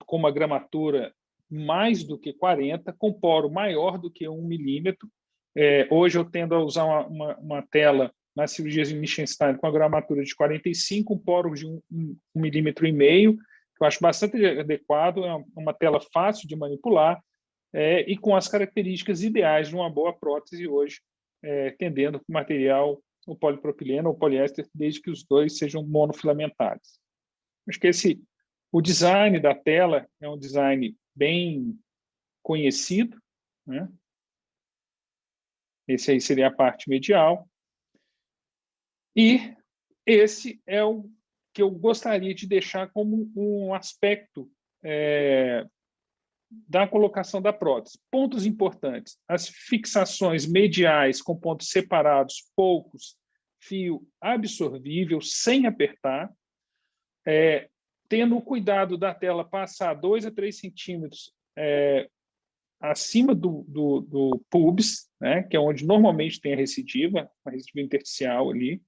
K: com uma gramatura mais do que 40, com poro maior do que 1 milímetro. Hoje eu tendo a usar uma tela nas cirurgias de Liechtenstein com a gramatura de 45, um poro de 1,5 milímetro, que eu acho bastante adequado, é uma tela fácil de manipular e com as características ideais de uma boa prótese hoje, tendendo para o material o polipropileno ou poliéster, desde que os dois sejam monofilamentares. Acho que o design da tela é um design bem conhecido, né? Esse aí seria a parte medial. E esse é o que eu gostaria de deixar como um aspecto da colocação da prótese. Pontos importantes: as fixações mediais com pontos separados, poucos, fio absorvível, sem apertar, tendo o cuidado da tela passar 2 a 3 centímetros acima do pubis, né, que é onde normalmente tem a recidiva intersticial ali,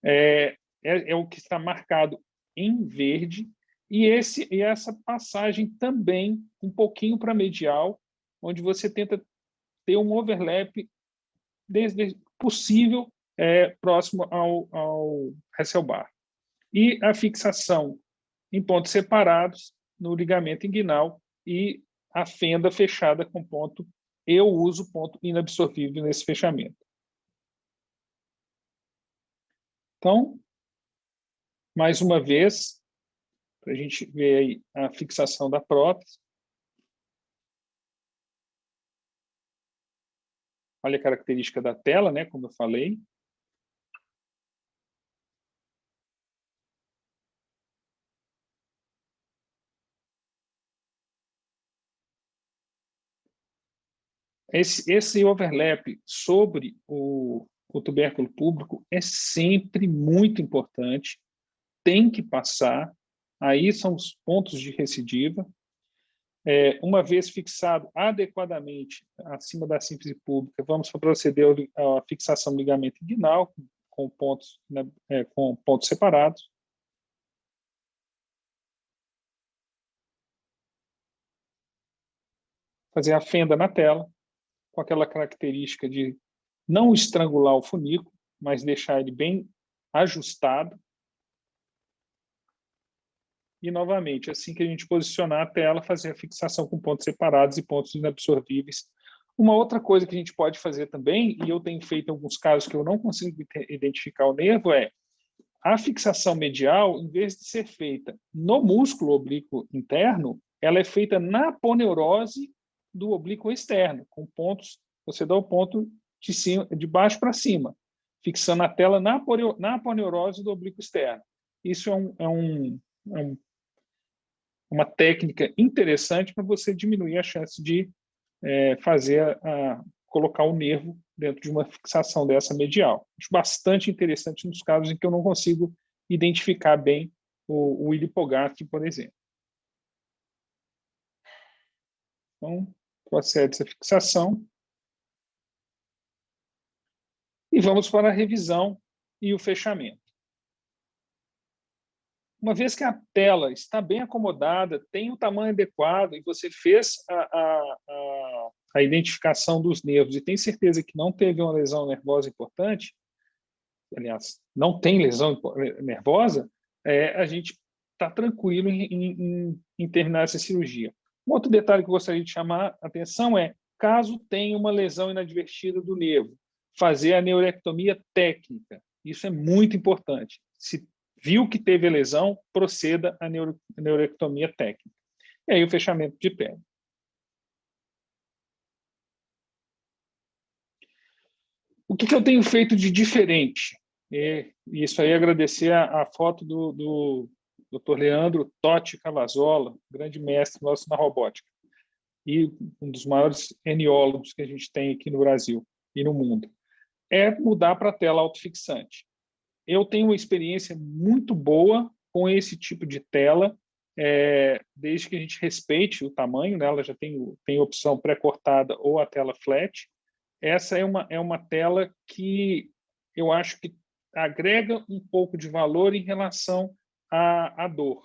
K: é o que está marcado em verde, e essa passagem também um pouquinho para medial, onde você tenta ter um overlap desde possível próximo ao Hasselbalch. E a fixação em pontos separados no ligamento inguinal e a fenda fechada com ponto. Eu uso ponto inabsorvível nesse fechamento. Então, mais uma vez, para a gente ver aí a fixação da prótese. Olha a característica da tela, né, como eu falei. Esse overlap sobre o tubérculo público é sempre muito importante, tem que passar, aí são os pontos de recidiva. Uma vez fixado adequadamente acima da síntese pública, vamos proceder à fixação do ligamento inguinal com pontos separados. Fazer a fenda na tela, com aquela característica de não estrangular o funículo, mas deixar ele bem ajustado. E, novamente, assim que a gente posicionar a tela, fazer a fixação com pontos separados e pontos inabsorvíveis. Uma outra coisa que a gente pode fazer também, e eu tenho feito em alguns casos que eu não consigo identificar o nervo, é a fixação medial, em vez de ser feita no músculo oblíquo interno, ela é feita na aponeurose do oblíquo externo, com pontos, você dá o ponto de baixo para cima, fixando a tela na aponeurose do oblíquo externo. Isso é uma técnica interessante para você diminuir a chance de colocar o nervo dentro de uma fixação dessa medial. Acho bastante interessante nos casos em que eu não consigo identificar bem o ilipogástrico, por exemplo. Então, procede essa fixação. E vamos para a revisão e o fechamento. Uma vez que a tela está bem acomodada, tem o tamanho adequado e você fez a identificação dos nervos e tem certeza que não teve uma lesão nervosa importante, aliás, não tem lesão nervosa, a gente está tranquilo em terminar essa cirurgia. Um outro detalhe que eu gostaria de chamar a atenção é, caso tenha uma lesão inadvertida do nervo, fazer a neurectomia técnica. Isso é muito importante. Se viu que teve a lesão, proceda a neurectomia técnica. E aí o fechamento de pele. O que eu tenho feito de diferente? E isso aí agradecer a foto do Dr. Leandro Totti Cavazola, grande mestre nosso na robótica, e um dos maiores eniólogos que a gente tem aqui no Brasil e no mundo. É mudar para a tela autofixante. Eu tenho uma experiência muito boa com esse tipo de tela, desde que a gente respeite o tamanho, né? Ela já tem opção pré-cortada ou a tela flat. Essa é uma tela que eu acho que agrega um pouco de valor em relação à dor.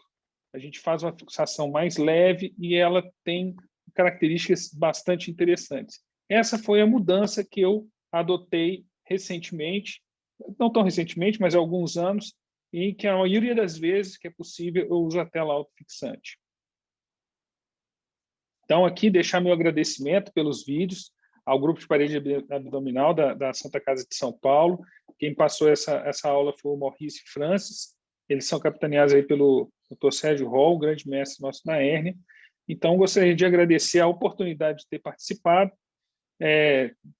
K: A gente faz uma fixação mais leve e ela tem características bastante interessantes. Essa foi a mudança que eu adotei recentemente, não tão recentemente, mas há alguns anos, em que a maioria das vezes que é possível eu uso a tela autofixante. Então, aqui deixar meu agradecimento pelos vídeos ao grupo de parede abdominal da Santa Casa de São Paulo. Quem passou essa aula foi o Maurice Francis. Eles são capitaneados aí pelo Dr. Sérgio Hall, grande mestre nosso na hérnia. Então, gostaria de agradecer a oportunidade de ter participado.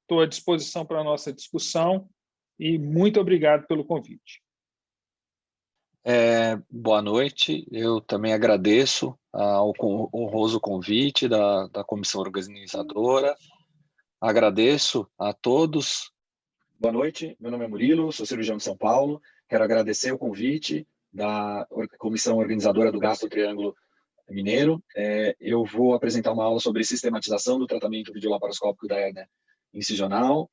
K: Estou à disposição para a nossa discussão e muito obrigado pelo convite.
L: Boa noite, eu também agradeço ao honroso convite da comissão organizadora, agradeço a todos. Boa noite, meu nome é Murilo, sou cirurgião de São Paulo, quero agradecer o convite da comissão organizadora do Gastro Triângulo Mineiro. Eu vou apresentar uma aula sobre sistematização do tratamento videolaparoscópico da hérnia incisional.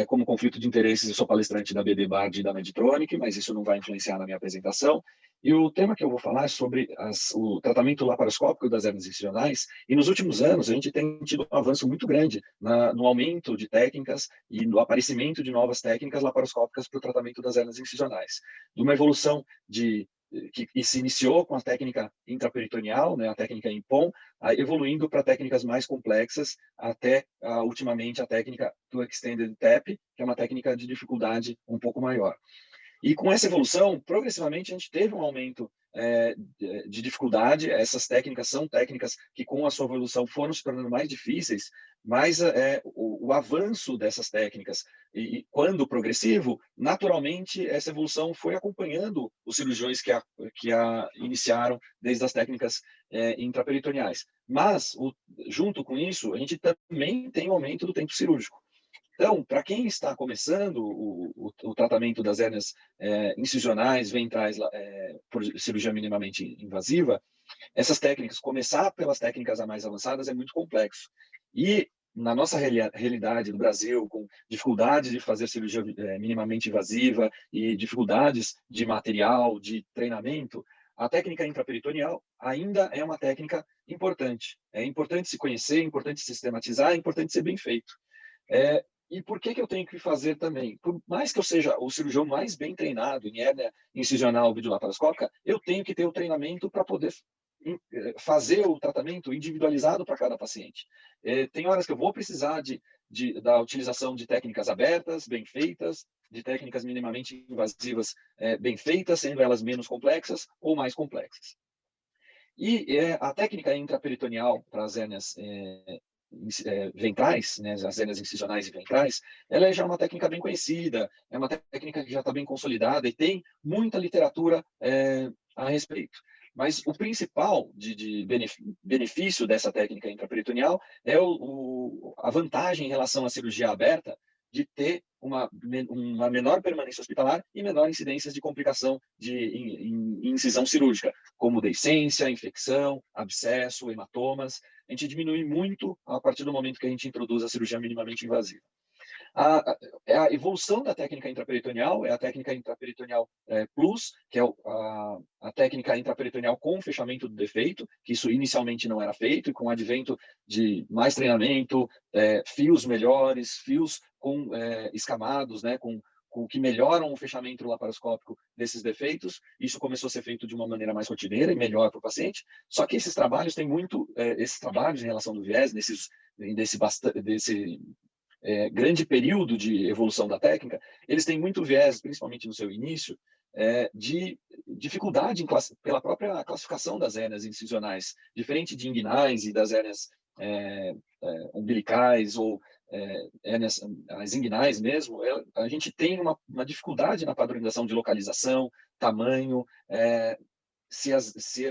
L: Como conflito de interesses, eu sou palestrante da BD Bard e da Medtronic, mas isso não vai influenciar na minha apresentação. E o tema que eu vou falar é sobre o tratamento laparoscópico das hérnias incisionais. E nos últimos anos, a gente tem tido um avanço muito grande no aumento de técnicas e no aparecimento de novas técnicas laparoscópicas para o tratamento das hérnias incisionais. De uma evolução de que se iniciou com a técnica intraperitoneal, né, a técnica IMPOM, evoluindo para técnicas mais complexas, até ultimamente a técnica do Extended TAP, que é uma técnica de dificuldade um pouco maior. E com essa evolução, progressivamente, a gente teve um aumento de dificuldade. Essas técnicas são técnicas que, com a sua evolução, foram se tornando mais difíceis, mas o avanço dessas técnicas, e quando progressivo, naturalmente, essa evolução foi acompanhando os cirurgiões que a iniciaram desde as técnicas intraperitoneais. Mas, junto com isso, a gente também tem o aumento do tempo cirúrgico. Então, para quem está começando o tratamento das hérnias incisionais, ventrais, por cirurgia minimamente invasiva, essas técnicas, começar pelas técnicas mais avançadas é muito complexo. E na nossa realidade do Brasil, com dificuldades de fazer cirurgia minimamente invasiva e dificuldades de material, de treinamento, a técnica intraperitoneal ainda é uma técnica importante. É importante se conhecer, é importante sistematizar, é importante ser bem feito. E por que eu tenho que fazer também? Por mais que eu seja o cirurgião mais bem treinado em hérnia incisional videolaparoscópica, eu tenho que ter o treinamento para poder fazer o tratamento individualizado para cada paciente. Tem horas que eu vou precisar da utilização de técnicas abertas, bem feitas, de técnicas minimamente invasivas bem feitas, sendo elas menos complexas ou mais complexas. E a técnica intraperitoneal para as hérnias ventrais, né, as hérnias incisionais e ventrais, ela é já uma técnica bem conhecida, é uma técnica que já está bem consolidada e tem muita literatura a respeito. Mas o principal de benefício dessa técnica intraperitoneal é a vantagem em relação à cirurgia aberta de ter uma menor permanência hospitalar e menor incidência de complicação em incisão cirúrgica, como deiscência, infecção, abscesso, hematomas. A gente diminui muito a partir do momento que a gente introduz a cirurgia minimamente invasiva. A evolução da técnica intraperitoneal é a técnica intraperitoneal plus, que é a técnica intraperitoneal com fechamento do defeito, que isso inicialmente não era feito, e com o advento de mais treinamento, fios melhores, fios com escamados, né, com que melhoram o fechamento laparoscópico desses defeitos, isso começou a ser feito de uma maneira mais rotineira e melhor para o paciente. Só que esses trabalhos têm esses trabalhos em relação do viés, desse grande período de evolução da técnica, eles têm muito viés, principalmente no seu início, de dificuldade pela própria classificação das hérnias incisionais, diferente de inguinais e das hérnias umbilicais ou as inguinais mesmo. A gente tem uma dificuldade na padronização de localização, tamanho. Se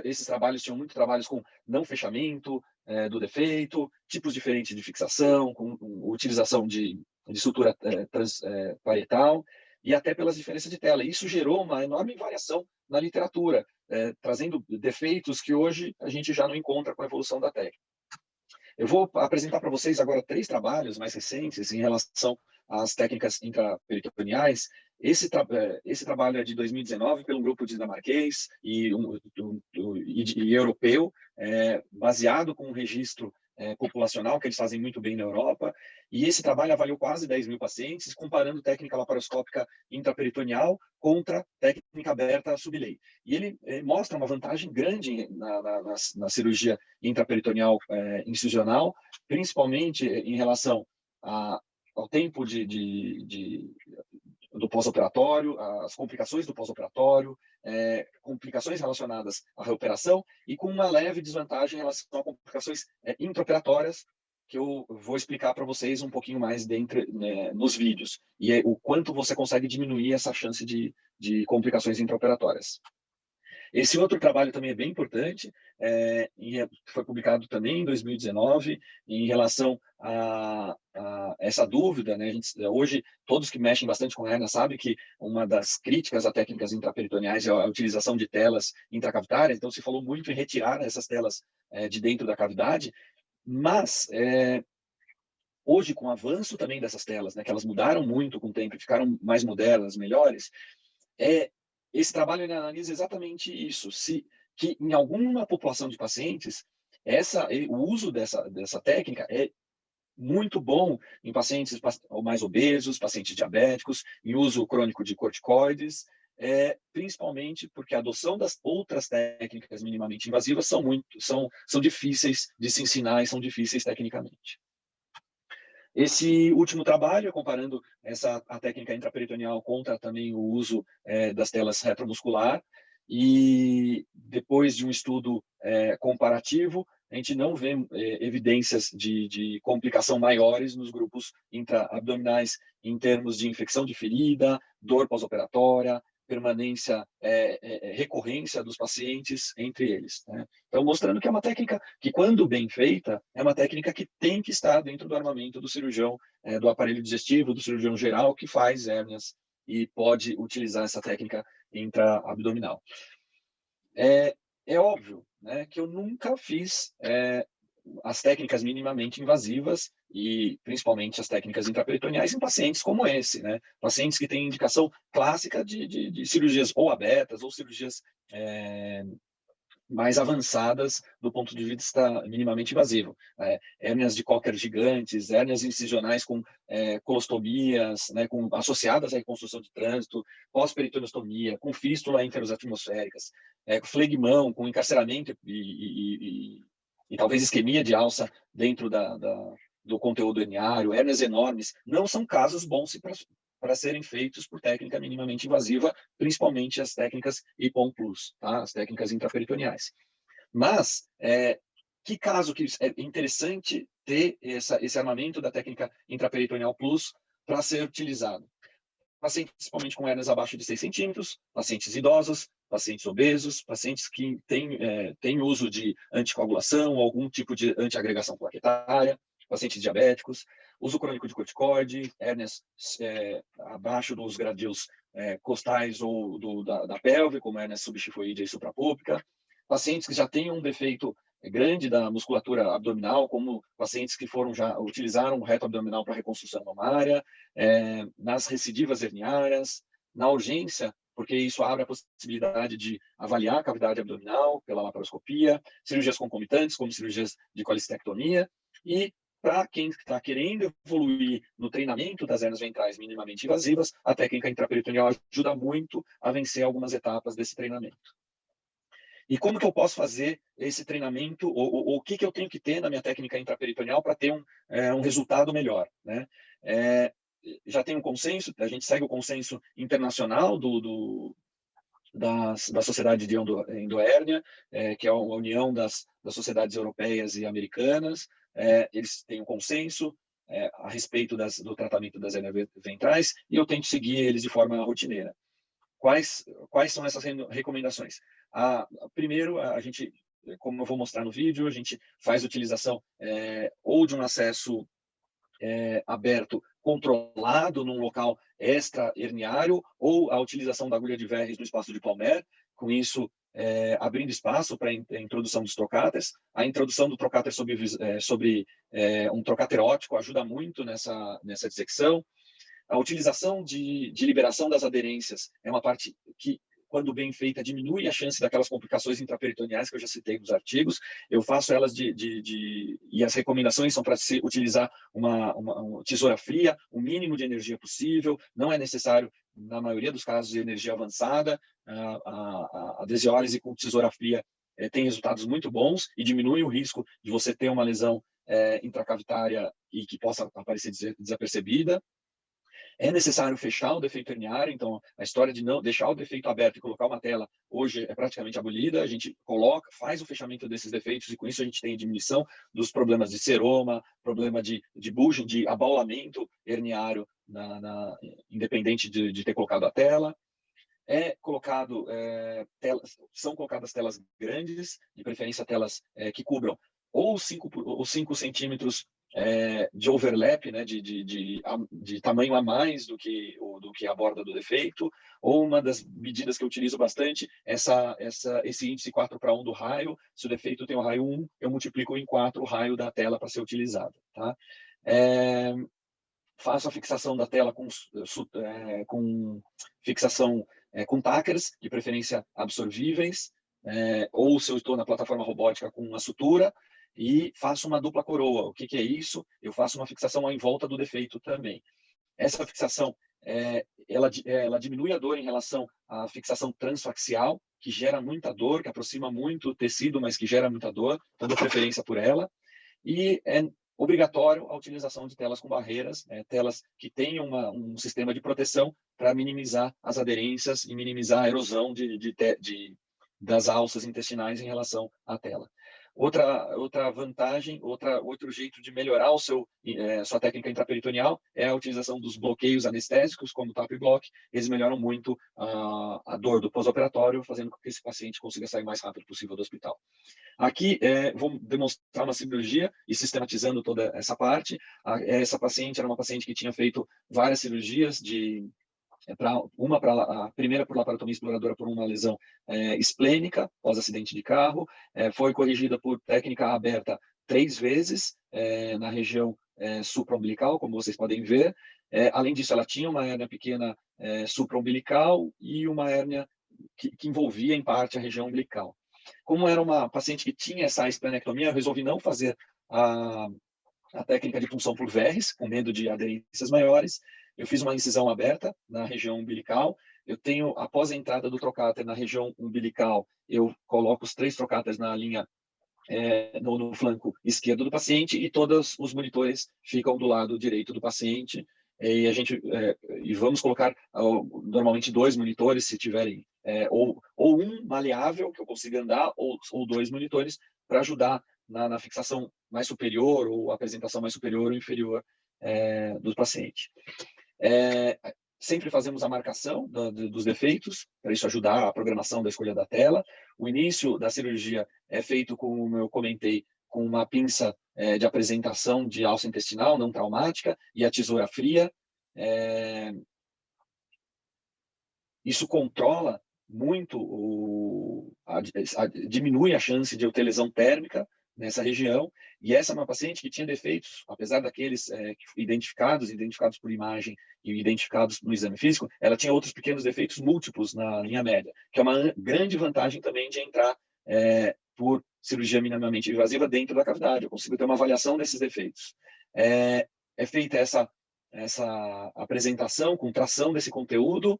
L: esses trabalhos tinham muito trabalhos com não fechamento do defeito, tipos diferentes de fixação, com utilização de sutura transparietal, e até pelas diferenças de tela. Isso gerou uma enorme variação na literatura, trazendo defeitos que hoje a gente já não encontra com a evolução da técnica. Eu vou apresentar para vocês agora 3 trabalhos mais recentes em relação às técnicas intraperitoneais. Esse trabalho é de 2019 pelo grupo dinamarquês e europeu, baseado com um registro populacional que eles fazem muito bem na Europa. E esse trabalho avaliou quase 10.000 pacientes, comparando técnica laparoscópica intraperitoneal contra técnica aberta sublei. E ele mostra uma vantagem grande na cirurgia intraperitoneal incisional, principalmente em relação ao tempo do pós-operatório, as complicações do pós-operatório, complicações relacionadas à reoperação e com uma leve desvantagem em relação a complicações intraoperatórias, que eu vou explicar para vocês um pouquinho mais nos vídeos, e o quanto você consegue diminuir essa chance de complicações intraoperatórias. Esse outro trabalho também é bem importante, foi publicado também em 2019, em relação a essa dúvida, né? Hoje, todos que mexem bastante com hérnia sabem que uma das críticas a técnicas intraperitoneais é a utilização de telas intracavitárias, então se falou muito em retirar essas telas de dentro da cavidade, mas hoje, com o avanço também dessas telas, né, que elas mudaram muito com o tempo e ficaram mais modernas, melhores, esse trabalho analisa exatamente isso, que em alguma população de pacientes, o uso dessa técnica é muito bom em pacientes mais obesos, pacientes diabéticos, em uso crônico de corticoides, principalmente porque a adoção das outras técnicas minimamente invasivas são difíceis de se ensinar e são difíceis tecnicamente. Esse último trabalho, comparando a técnica intraperitoneal contra também o uso das telas retromuscular, e depois de um estudo comparativo, a gente não vê evidências de complicação maiores nos grupos intraabdominais em termos de infecção de ferida, dor pós-operatória, permanência, recorrência dos pacientes entre eles, né? Então, mostrando que é uma técnica que, quando bem feita, é uma técnica que tem que estar dentro do armamento do cirurgião, do aparelho digestivo, do cirurgião geral que faz hérnias e pode utilizar essa técnica intraabdominal. É óbvio, né, que eu nunca fiz as técnicas minimamente invasivas e principalmente as técnicas intraperitoneais em pacientes como esse, né? Pacientes que têm indicação clássica de cirurgias ou abertas ou cirurgias mais avançadas do ponto de vista minimamente invasivo. Hérnias de Cocker gigantes, hérnias incisionais com colostomias, né, associadas à reconstrução de trânsito, pós-peritoneostomia, com fístula inferosatmosféricas, flegmão, com encarceramento e talvez isquemia de alça dentro do conteúdo herniário, hérnias enormes, não são casos bons para serem feitos por técnica minimamente invasiva, principalmente as técnicas IPOM Plus, tá? As técnicas intraperitoneais. Mas, que caso que é interessante ter esse armamento da técnica intraperitoneal Plus para ser utilizado? Pacientes principalmente com hérnias abaixo de 6 centímetros, pacientes idosos, pacientes obesos, pacientes que têm uso de anticoagulação, algum tipo de antiagregação plaquetária, pacientes diabéticos, uso crônico de corticoide, hérnias abaixo dos gradios costais ou da pelve, como hérnia subxifoide e suprapúbica, pacientes que já têm um defeito grande da musculatura abdominal, como pacientes que já utilizaram o reto abdominal para reconstrução mamária, nas recidivas herniárias, na urgência, porque isso abre a possibilidade de avaliar a cavidade abdominal pela laparoscopia, cirurgias concomitantes, como cirurgias de colecistectomia, e para quem está querendo evoluir no treinamento das hérnias ventrais minimamente invasivas, a técnica intraperitoneal ajuda muito a vencer algumas etapas desse treinamento. E como que eu posso fazer esse treinamento, ou o que eu tenho que ter na minha técnica intraperitoneal para ter um resultado melhor, né? Já tem um consenso, a gente segue o consenso internacional da Sociedade de Endohérnia, que é a união das sociedades europeias e americanas. Eles têm um consenso a respeito do tratamento das hérnias ventrais, e eu tento seguir eles de forma rotineira. Quais são essas recomendações? Primeiro, a gente, como eu vou mostrar no vídeo, a gente faz utilização ou de um acesso aberto controlado num local extra-herniário, ou a utilização da agulha de Verres no espaço de Palmer, com isso abrindo espaço para a introdução dos trocáteres. A introdução do trocáter sobre um trocáter óptico ajuda muito nessa dissecção. A utilização de liberação das aderências é uma parte que, quando bem feita, diminui a chance daquelas complicações intraperitoneais que eu já citei nos artigos. Eu faço elas e as recomendações são para se utilizar uma tesoura fria, o mínimo de energia possível. Não é necessário, na maioria dos casos, energia avançada. A desdiólise com tesoura fria tem resultados muito bons e diminui o risco de você ter uma lesão intracavitária e que possa aparecer desapercebida. É necessário fechar o defeito herniário, então a história de não deixar o defeito aberto e colocar uma tela hoje é praticamente abolida. A gente faz o fechamento desses defeitos e com isso a gente tem a diminuição dos problemas de seroma, problema de bulging, de abaulamento herniário independente de ter colocado a tela. São colocadas telas grandes, de preferência telas que cubram ou 5 centímetros de overlap, né, de tamanho a mais do que a borda do defeito, ou uma das medidas que eu utilizo bastante, esse índice 4:1 do raio. Se o defeito tem o raio 1, eu multiplico em 4 o raio da tela para ser utilizado, tá? Faço a fixação da tela com fixação com tacers, de preferência absorvíveis, ou se eu estou na plataforma robótica com uma sutura, e faço uma dupla coroa. O que é isso? Eu faço uma fixação em volta do defeito também. Essa fixação ela diminui a dor em relação à fixação transfacial, que gera muita dor, que aproxima muito o tecido, mas que gera muita dor, então dou preferência por ela. E é obrigatório a utilização de telas com barreiras, telas que tenham um sistema de proteção para minimizar as aderências e minimizar a erosão das alças intestinais em relação à tela. Outra vantagem, outro jeito de melhorar sua técnica intraperitoneal é a utilização dos bloqueios anestésicos, como o TAP Block. Eles melhoram muito a dor do pós-operatório, fazendo com que esse paciente consiga sair o mais rápido possível do hospital. Aqui, vou demonstrar uma cirurgia e sistematizando toda essa parte. Essa paciente era uma paciente que tinha feito várias cirurgias a primeira por laparotomia exploradora por uma lesão esplênica, pós-acidente de carro, foi corrigida por técnica aberta 3 vezes na região supraumbilical, como vocês podem ver. Além disso, ela tinha uma hérnia pequena supraumbilical e uma hérnia que envolvia, em parte, a região umbilical. Como era uma paciente que tinha essa esplenectomia, eu resolvi não fazer a técnica de punção por verres, com medo de aderências maiores. Eu fiz uma incisão aberta na região umbilical. Eu tenho, após a entrada do trocáter na região umbilical, eu coloco os 3 trocáteres na linha no flanco esquerdo do paciente e todos os monitores ficam do lado direito do paciente. E vamos colocar normalmente 2 monitores, se tiverem, ou um maleável que eu consiga andar, ou 2 monitores para ajudar na fixação mais superior ou apresentação mais superior ou inferior do paciente. Sempre fazemos a marcação dos defeitos, para isso ajudar a programação da escolha da tela. O início da cirurgia é feito, como eu comentei, com uma pinça de apresentação de alça intestinal não traumática e a tesoura fria. Isso controla muito, diminui a chance de eu ter lesão térmica nessa região. E essa é uma paciente que tinha defeitos, apesar daqueles identificados por imagem e identificados no exame físico, ela tinha outros pequenos defeitos múltiplos na linha média, que é uma grande vantagem também de entrar por cirurgia minimamente invasiva dentro da cavidade. Eu consigo ter uma avaliação desses defeitos. É feita essa apresentação com tração desse conteúdo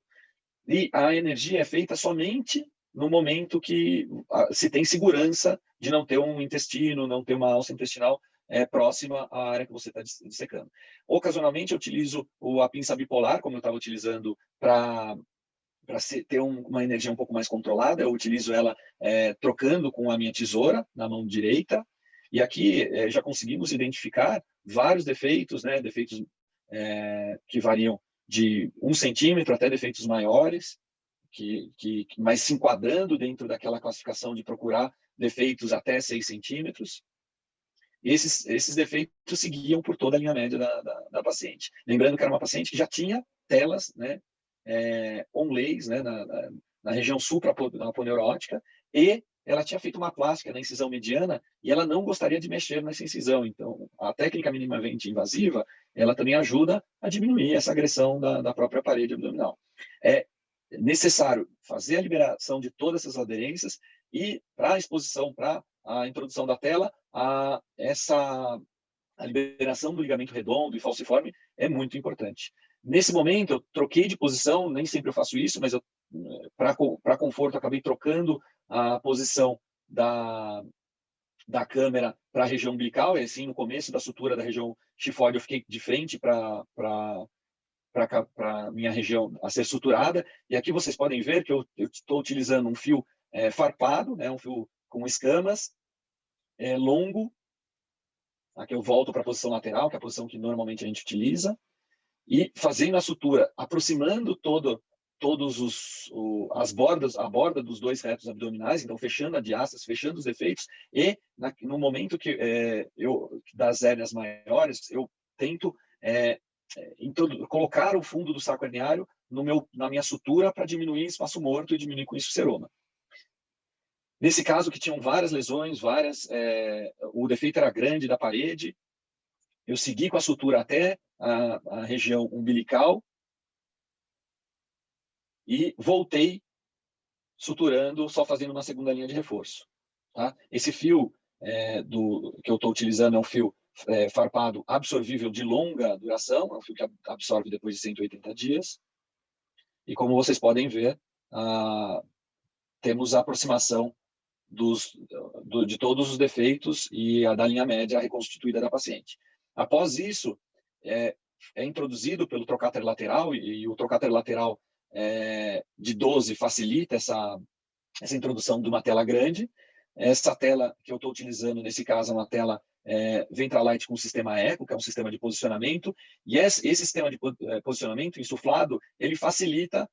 L: e a energia é feita somente no momento que se tem segurança de não ter um intestino, não ter uma alça intestinal próxima à área que você está dissecando. Ocasionalmente eu utilizo a pinça bipolar, como eu estava utilizando para ter uma energia um pouco mais controlada. Eu utilizo ela trocando com a minha tesoura na mão direita. E aqui já conseguimos identificar vários defeitos, defeitos que variam de 1 centímetro até defeitos maiores, mas se enquadrando dentro daquela classificação de procurar defeitos até 6 centímetros. Esses defeitos seguiam por toda a linha média da paciente. Lembrando que era uma paciente que já tinha telas onleys na região supraponeurótica, e ela tinha feito uma plástica na incisão mediana e ela não gostaria de mexer nessa incisão. Então, a técnica minimamente invasiva, ela também ajuda a diminuir essa agressão da própria parede abdominal. É necessário fazer a liberação de todas essas aderências e, para a exposição, para a introdução da tela, a liberação do ligamento redondo e falciforme é muito importante. Nesse momento, eu troquei de posição, nem sempre eu faço isso, mas para conforto, acabei trocando a posição da câmera para a região umbilical, e assim, no começo da sutura da região chifóide, eu fiquei de frente para a minha região a ser suturada. E aqui vocês podem ver que eu estou utilizando um fio farpado, um fio com escamas, longo. Aqui eu volto para a posição lateral, que é a posição que normalmente a gente utiliza, e fazendo a sutura, aproximando a borda dos 2 retos abdominais, então fechando a diástase, fechando os defeitos, e no momento das hérnias maiores, eu tento colocar o fundo do saco herniário na minha sutura para diminuir espaço morto e diminuir com isso o seroma. Nesse caso, que tinham várias lesões, o defeito era grande da parede, eu segui com a sutura até a região umbilical e voltei suturando, só fazendo uma segunda linha de reforço. Tá? Esse fio que eu estou utilizando é um fio farpado absorvível de longa duração, é um fio que absorve depois de 180 dias. E como vocês podem ver, temos a aproximação de todos os defeitos e a da linha média reconstituída da paciente. Após isso, é introduzido pelo trocáter lateral, e o trocáter lateral de 12 facilita essa introdução de uma tela grande. Essa tela que eu estou utilizando, nesse caso, é uma tela Ventralite com sistema Eco, que é um sistema de posicionamento, e esse sistema de posicionamento insuflado, ele facilita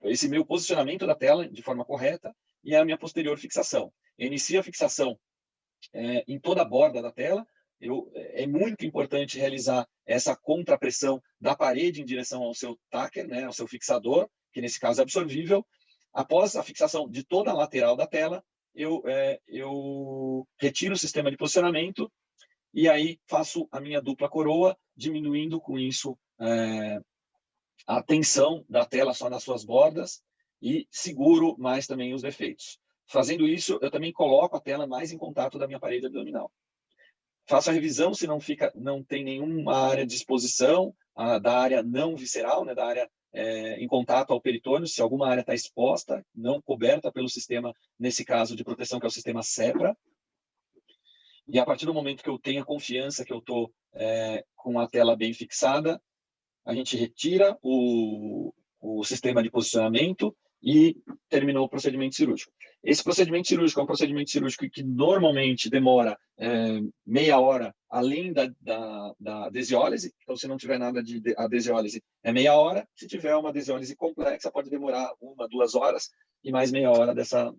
L: esse meu posicionamento da tela de forma correta e a minha posterior fixação. Eu inicio a fixação em toda a borda da tela. É muito importante realizar essa contrapressão da parede em direção ao seu tacker, né, ao seu fixador, que nesse caso é absorvível. Após a fixação de toda a lateral da tela, eu retiro o sistema de posicionamento e aí faço a minha dupla coroa, diminuindo com isso a tensão da tela só nas suas bordas e seguro mais também os defeitos. Fazendo isso, eu também coloco a tela mais em contato da minha parede abdominal. Faço a revisão se não tem nenhuma área de exposição da área não visceral, né, da área em contato ao peritônio, se alguma área está exposta, não coberta pelo sistema, nesse caso de proteção, que é o sistema SEPRA. E a partir do momento que eu tenho a confiança que eu estou com a tela bem fixada, a gente retira o sistema de posicionamento e terminou o procedimento cirúrgico. Esse procedimento cirúrgico é um procedimento cirúrgico que normalmente demora meia hora, além da adesiólise. Então, se não tiver nada de adesiólise, é meia hora. Se tiver uma adesiólise complexa, pode demorar 1, 2 horas e mais meia hora dessa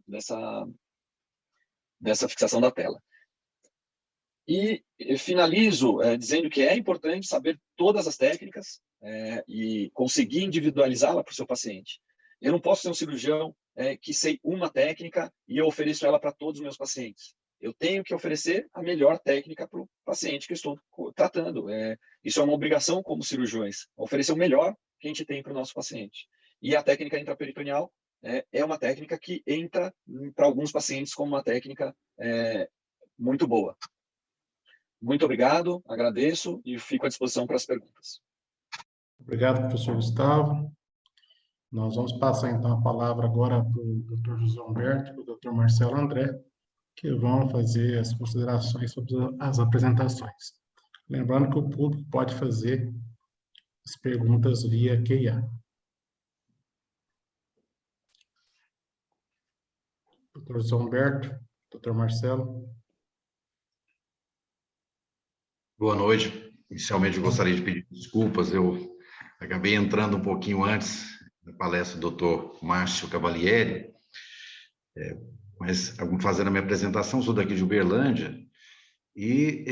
L: fixação da tela. E eu finalizo dizendo que é importante saber todas as técnicas e conseguir individualizá-la para o seu paciente. Eu não posso ser um cirurgião que sei uma técnica e eu ofereço ela para todos os meus pacientes. Eu tenho que oferecer a melhor técnica para o paciente que eu estou tratando. Isso é uma obrigação como cirurgiões, oferecer o melhor que a gente tem para o nosso paciente. E a técnica intraperitoneal é uma técnica que entra para alguns pacientes como uma técnica muito boa. Muito obrigado, agradeço e fico à disposição para as perguntas.
H: Obrigado, professor Gustavo. Nós vamos passar, então, a palavra agora para o Dr. José Humberto e para o Dr. Marcelo André, que vão fazer as considerações sobre as apresentações. Lembrando que o público pode fazer as perguntas via QIA. Dr. José Humberto, Dr. Marcelo.
J: Boa noite. Inicialmente, eu gostaria de pedir desculpas. Eu acabei entrando um pouquinho antes da palestra do Dr. Márcio Cavalieri, mas fazendo a minha apresentação, sou daqui de Uberlândia, e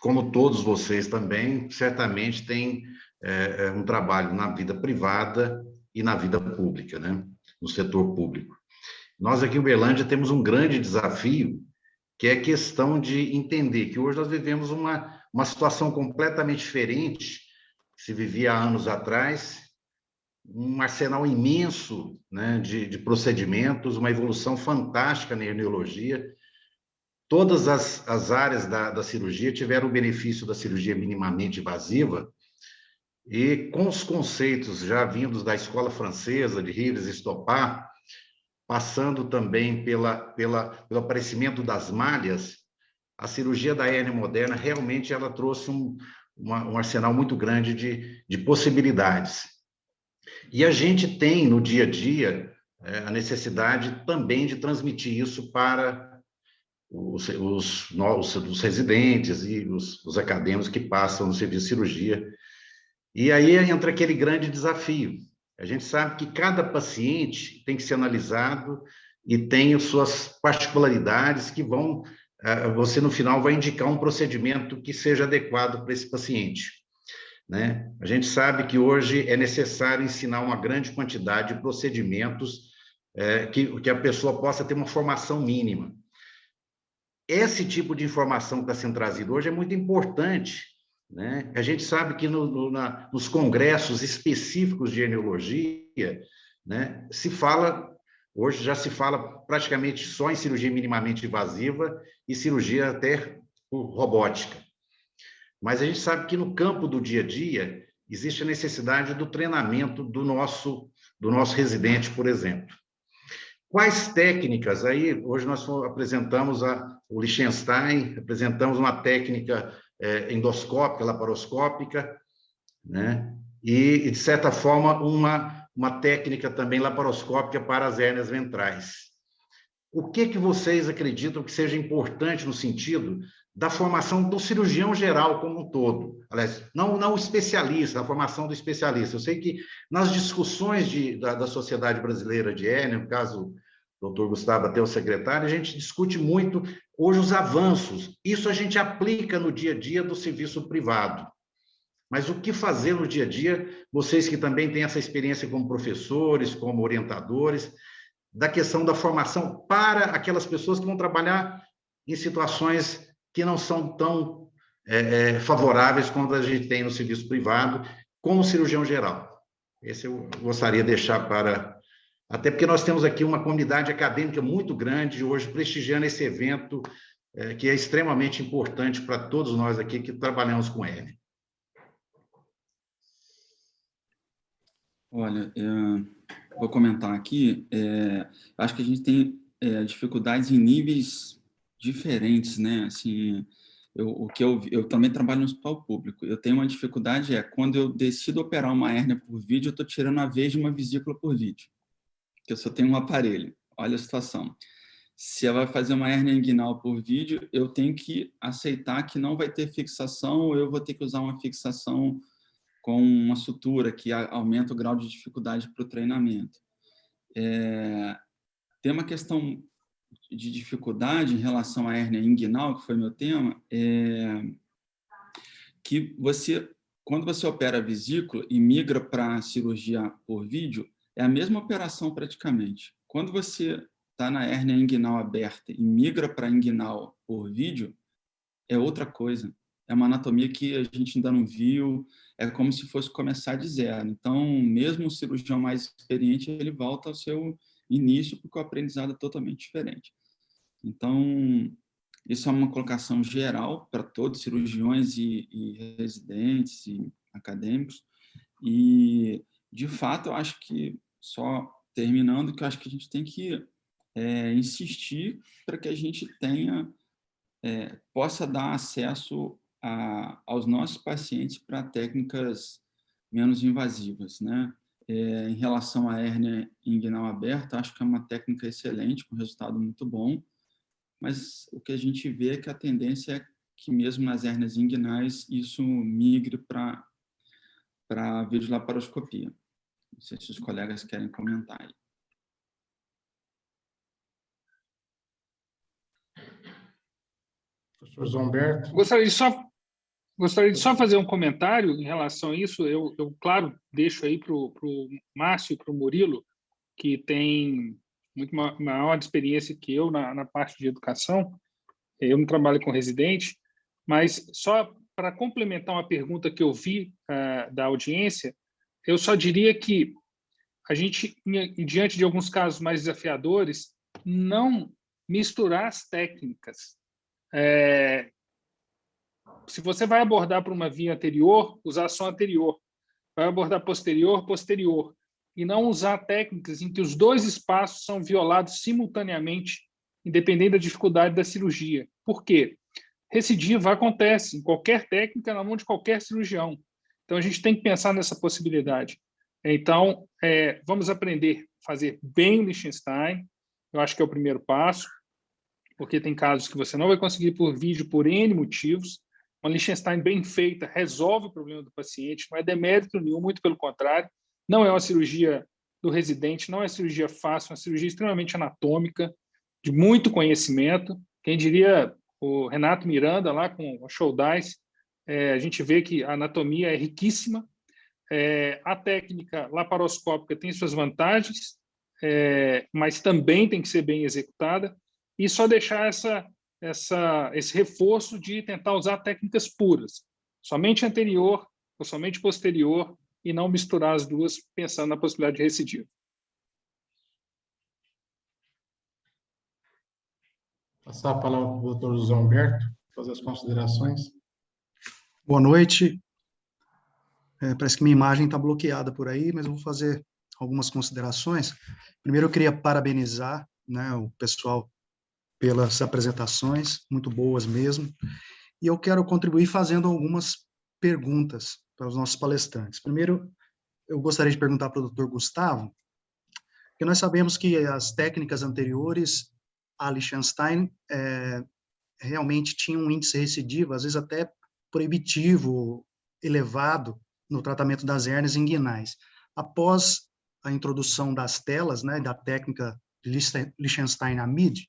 J: como todos vocês também, certamente tem um trabalho na vida privada e na vida pública, né? No setor público. Nós aqui em Uberlândia temos um grande desafio, que é a questão de entender que hoje nós vivemos uma situação completamente diferente que se vivia há anos atrás, um arsenal imenso, né, de procedimentos, uma evolução fantástica na herniologia. Todas as áreas da cirurgia tiveram o benefício da cirurgia minimamente invasiva, e com os conceitos já vindos da escola francesa, de Rives e Stoppard, passando também pelo aparecimento das malhas, a cirurgia da hérnia moderna realmente ela trouxe um arsenal muito grande de possibilidades. E a gente tem, no dia a dia, a necessidade também de transmitir isso para os residentes e os acadêmicos que passam no serviço de cirurgia. E aí entra aquele grande desafio. A gente sabe que cada paciente tem que ser analisado e tem as suas particularidades que vão... Você, no final, vai indicar um procedimento que seja adequado para esse paciente, né? A gente sabe que hoje é necessário ensinar uma grande quantidade de procedimentos que a pessoa possa ter uma formação mínima. Esse tipo de informação que está sendo trazida hoje é muito importante, né? A gente sabe que nos congressos específicos de herniologia, né, se fala Hoje já se fala praticamente só em cirurgia minimamente invasiva e cirurgia até por robótica. Mas a gente sabe que no campo do dia a dia existe a necessidade do treinamento do nosso residente, por exemplo. Quais técnicas? Aí, hoje nós apresentamos o Liechtenstein, apresentamos uma técnica endoscópica, laparoscópica, né? E, de certa forma, uma técnica também laparoscópica para as hérnias ventrais. O que vocês acreditam que seja importante no sentido da formação do cirurgião geral como um todo? Aliás, não o especialista, a formação do especialista. Eu sei que nas discussões da Sociedade Brasileira de Hérnia, no caso, o doutor Gustavo, até o secretário, a gente discute muito hoje os avanços. Isso a gente aplica no dia a dia do serviço privado. Mas o que fazer no dia a dia, vocês que também têm essa experiência como professores, como orientadores, da questão da formação para aquelas pessoas que vão trabalhar em situações que não são tão favoráveis quanto a gente tem no serviço privado, como cirurgião geral. Esse eu gostaria de deixar para... Até porque nós temos aqui uma comunidade acadêmica muito grande hoje prestigiando esse evento, que é extremamente importante para todos nós aqui que trabalhamos com ele.
I: Olha, vou comentar aqui, acho que a gente tem dificuldades em níveis diferentes, né? Assim, eu também trabalho no hospital público, eu tenho uma dificuldade, quando eu decido operar uma hérnia por vídeo, eu estou tirando a vez de uma vesícula por vídeo, que eu só tenho um aparelho, olha a situação. Se ela vai fazer uma hérnia inguinal por vídeo, eu tenho que aceitar que não vai ter fixação, ou eu vou ter que usar uma fixação com uma sutura que aumenta o grau de dificuldade para o treinamento. Tem uma questão de dificuldade em relação à hérnia inguinal, que foi meu tema, que quando você opera a vesícula e migra para a cirurgia por vídeo, é a mesma operação praticamente. Quando você está na hérnia inguinal aberta e migra para a inguinal por vídeo, é outra coisa. É uma anatomia que a gente ainda não viu, é como se fosse começar de zero. Então, mesmo o cirurgião mais experiente, ele volta ao seu início, porque o aprendizado é totalmente diferente. Então, isso é uma colocação geral para todos, cirurgiões e residentes e acadêmicos. E, de fato, eu acho que, só terminando, que eu acho que a gente tem que insistir para que a gente possa dar acesso aos nossos pacientes para técnicas menos invasivas, né? Em relação à hérnia inguinal aberta, acho que é uma técnica excelente, com resultado muito bom, mas o que a gente vê é que a tendência é que mesmo nas hérnias inguinais isso migre para a videolaparoscopia. Não sei se os colegas querem comentar aí.
H: Professor Zomberto.
K: Gostaria de só fazer um comentário em relação a isso. Eu claro, deixo aí para o Márcio e para o Murilo, que tem muito maior experiência que eu na parte de educação. Eu não trabalho com residente, mas só para complementar uma pergunta que eu vi da audiência, eu só diria que a gente, diante de alguns casos mais desafiadores, não misturar as técnicas. Se você vai abordar por uma via anterior, usar só anterior. Vai abordar posterior, posterior. E não usar técnicas em que os dois espaços são violados simultaneamente, independente da dificuldade da cirurgia. Por quê? Recidiva acontece em qualquer técnica, na mão de qualquer cirurgião. Então, a gente tem que pensar nessa possibilidade. Então, vamos aprender a fazer bem o Liechtenstein. Eu acho que é o primeiro passo, porque tem casos que você não vai conseguir por vídeo por N motivos. Uma Liechtenstein bem feita resolve o problema do paciente, não é demérito nenhum, muito pelo contrário. Não é uma cirurgia do residente, não é cirurgia fácil, é uma cirurgia extremamente anatômica, de muito conhecimento. Quem diria o Renato Miranda, lá com o Shouldice, a gente vê que a anatomia é riquíssima. A técnica laparoscópica tem suas vantagens, mas também tem que ser bem executada. E só deixar esse reforço de tentar usar técnicas puras, somente anterior ou somente posterior, e não misturar as duas, pensando na possibilidade de recidiva.
H: Passar a palavra para o doutor José Humberto, fazer as considerações.
M: Boa noite. Parece que minha imagem está bloqueada por aí, mas eu vou fazer algumas considerações. Primeiro, eu queria parabenizar, né, o pessoal pelas apresentações, muito boas mesmo, e eu quero contribuir fazendo algumas perguntas para os nossos palestrantes. Primeiro, eu gostaria de perguntar para o Dr. Gustavo, que nós sabemos que as técnicas anteriores a Liechtenstein realmente tinham um índice recidivo, às vezes até proibitivo, elevado, no tratamento das hérnias inguinais. Após a introdução das telas, né, da técnica Liechtenstein-Amid,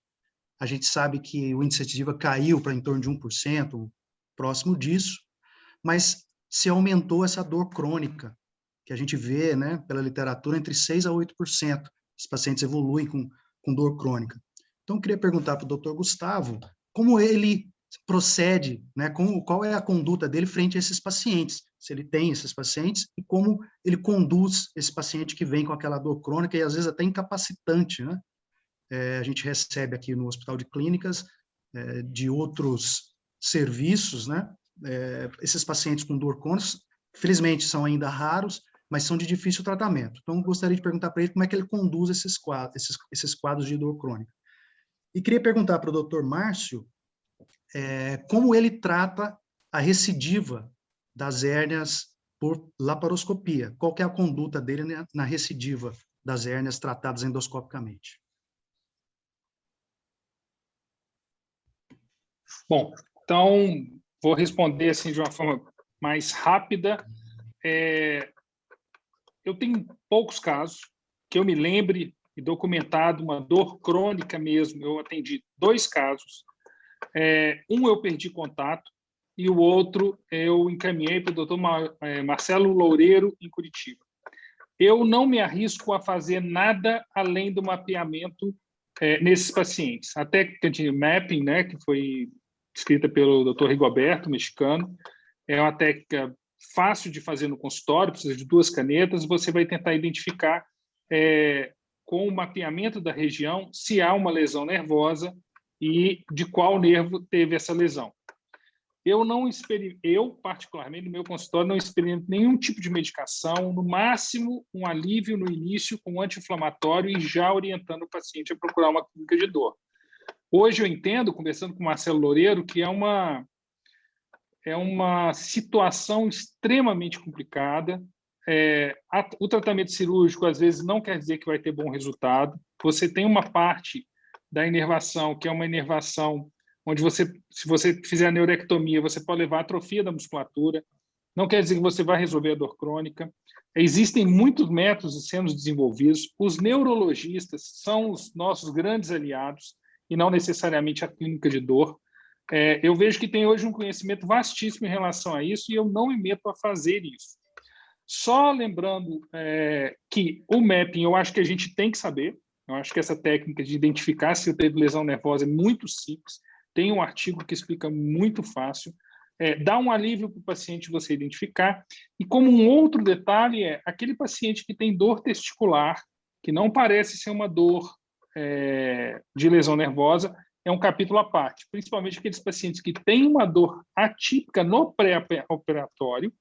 M: a gente sabe que o índice recidiva caiu para em torno de 1%, próximo disso, mas se aumentou essa dor crônica, que a gente vê, né, pela literatura, entre 6% a 8%. Os pacientes evoluem com dor crônica. Então, eu queria perguntar para o Dr. Gustavo como ele procede, né, qual é a conduta dele frente a esses pacientes, se ele tem esses pacientes, e como ele conduz esse paciente que vem com aquela dor crônica e às vezes até incapacitante, né? A gente recebe aqui no Hospital de Clínicas de outros serviços, né? Esses pacientes com dor crônica, felizmente, são ainda raros, mas são de difícil tratamento. Então, eu gostaria de perguntar para ele como é que ele conduz esses quadros de dor crônica. E queria perguntar para o Dr. Márcio como ele trata a recidiva das hérnias por laparoscopia. Qual que é a conduta dele na recidiva das hérnias tratadas endoscopicamente?
K: Bom, então, vou responder assim de uma forma mais rápida. Eu tenho poucos casos que eu me lembre e documentado uma dor crônica mesmo. Eu atendi 2 casos. Um eu perdi contato e o outro eu encaminhei para o doutor Marcelo Loureiro, em Curitiba. Eu não me arrisco a fazer nada além do mapeamento nesses pacientes. A técnica de mapping, né, que foi escrita pelo Dr. Rigoberto, mexicano, é uma técnica fácil de fazer no consultório, precisa de 2 canetas, você vai tentar identificar com o mapeamento da região se há uma lesão nervosa e de qual nervo teve essa lesão. Eu, particularmente, no meu consultório, não experimento nenhum tipo de medicação, no máximo um alívio no início com anti-inflamatório e já orientando o paciente a procurar uma clínica de dor. Hoje eu entendo, conversando com o Marcelo Loureiro, que é uma situação extremamente complicada. O tratamento cirúrgico, às vezes, não quer dizer que vai ter bom resultado. Você tem uma parte da inervação, que é uma inervação onde se você fizer a neurectomia, você pode levar a atrofia da musculatura. Não quer dizer que você vai resolver a dor crônica. Existem muitos métodos sendo desenvolvidos. Os neurologistas são os nossos grandes aliados e não necessariamente a clínica de dor. Eu vejo que tem hoje um conhecimento vastíssimo em relação a isso e eu não me meto a fazer isso. Só lembrando que o mapping eu acho que a gente tem que saber. Eu acho que essa técnica de identificar se teve lesão nervosa é muito simples. Tem um artigo que explica muito fácil. Dá um alívio para o paciente você identificar. E como um outro detalhe aquele paciente que tem dor testicular, que não parece ser uma dor de lesão nervosa, é um capítulo à parte. Principalmente aqueles pacientes que têm uma dor atípica no pré-operatório.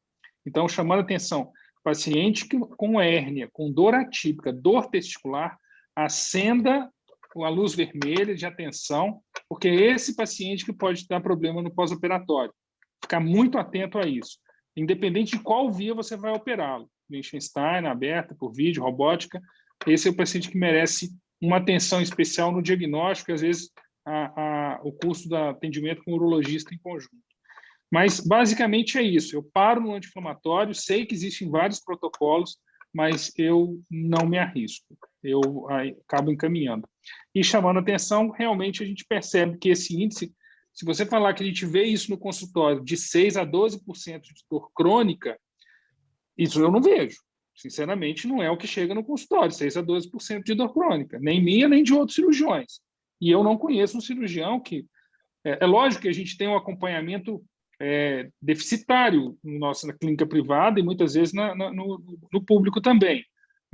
K: Então, chamando a atenção, paciente com hérnia, com dor atípica, dor testicular, acenda a luz vermelha de atenção, porque é esse paciente que pode dar problema no pós-operatório. Ficar muito atento a isso. Independente de qual via você vai operá-lo. Liechtenstein, aberta, por vídeo, robótica, esse é o paciente que merece uma atenção especial no diagnóstico, e às vezes o curso do atendimento com o urologista em conjunto. Mas, basicamente, é isso. Eu paro no anti-inflamatório, sei que existem vários protocolos, mas eu não me arrisco. Eu acabo encaminhando. E chamando a atenção, realmente a gente percebe que esse índice, se você falar que a gente vê isso no consultório, de 6% a 12% de dor crônica, isso eu não vejo. Sinceramente, não é o que chega no consultório, 6% a 12% de dor crônica, nem minha, nem de outros cirurgiões. E eu não conheço um cirurgião que... É lógico que a gente tem um acompanhamento deficitário na clínica privada e muitas vezes no público também.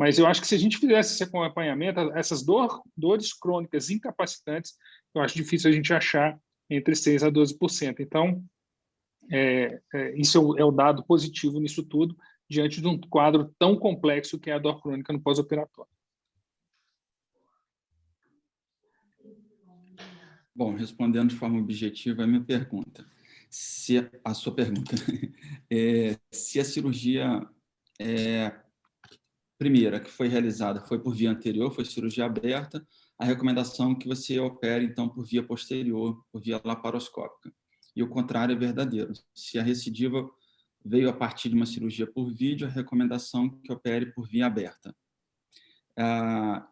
K: Mas eu acho que se a gente fizesse esse acompanhamento, essas dores crônicas incapacitantes, eu acho difícil a gente achar entre 6% a 12%. Então, isso é o dado positivo nisso tudo, diante de um quadro tão complexo que é a dor crônica no pós-operatório.
I: Bom, respondendo de forma objetiva a minha pergunta, se a cirurgia primeira que foi realizada foi por via anterior, foi cirurgia aberta, a recomendação é que você opere, então, por via posterior, por via laparoscópica. E o contrário é verdadeiro. Se a recidiva veio a partir de uma cirurgia por vídeo, a recomendação é que opere por via aberta.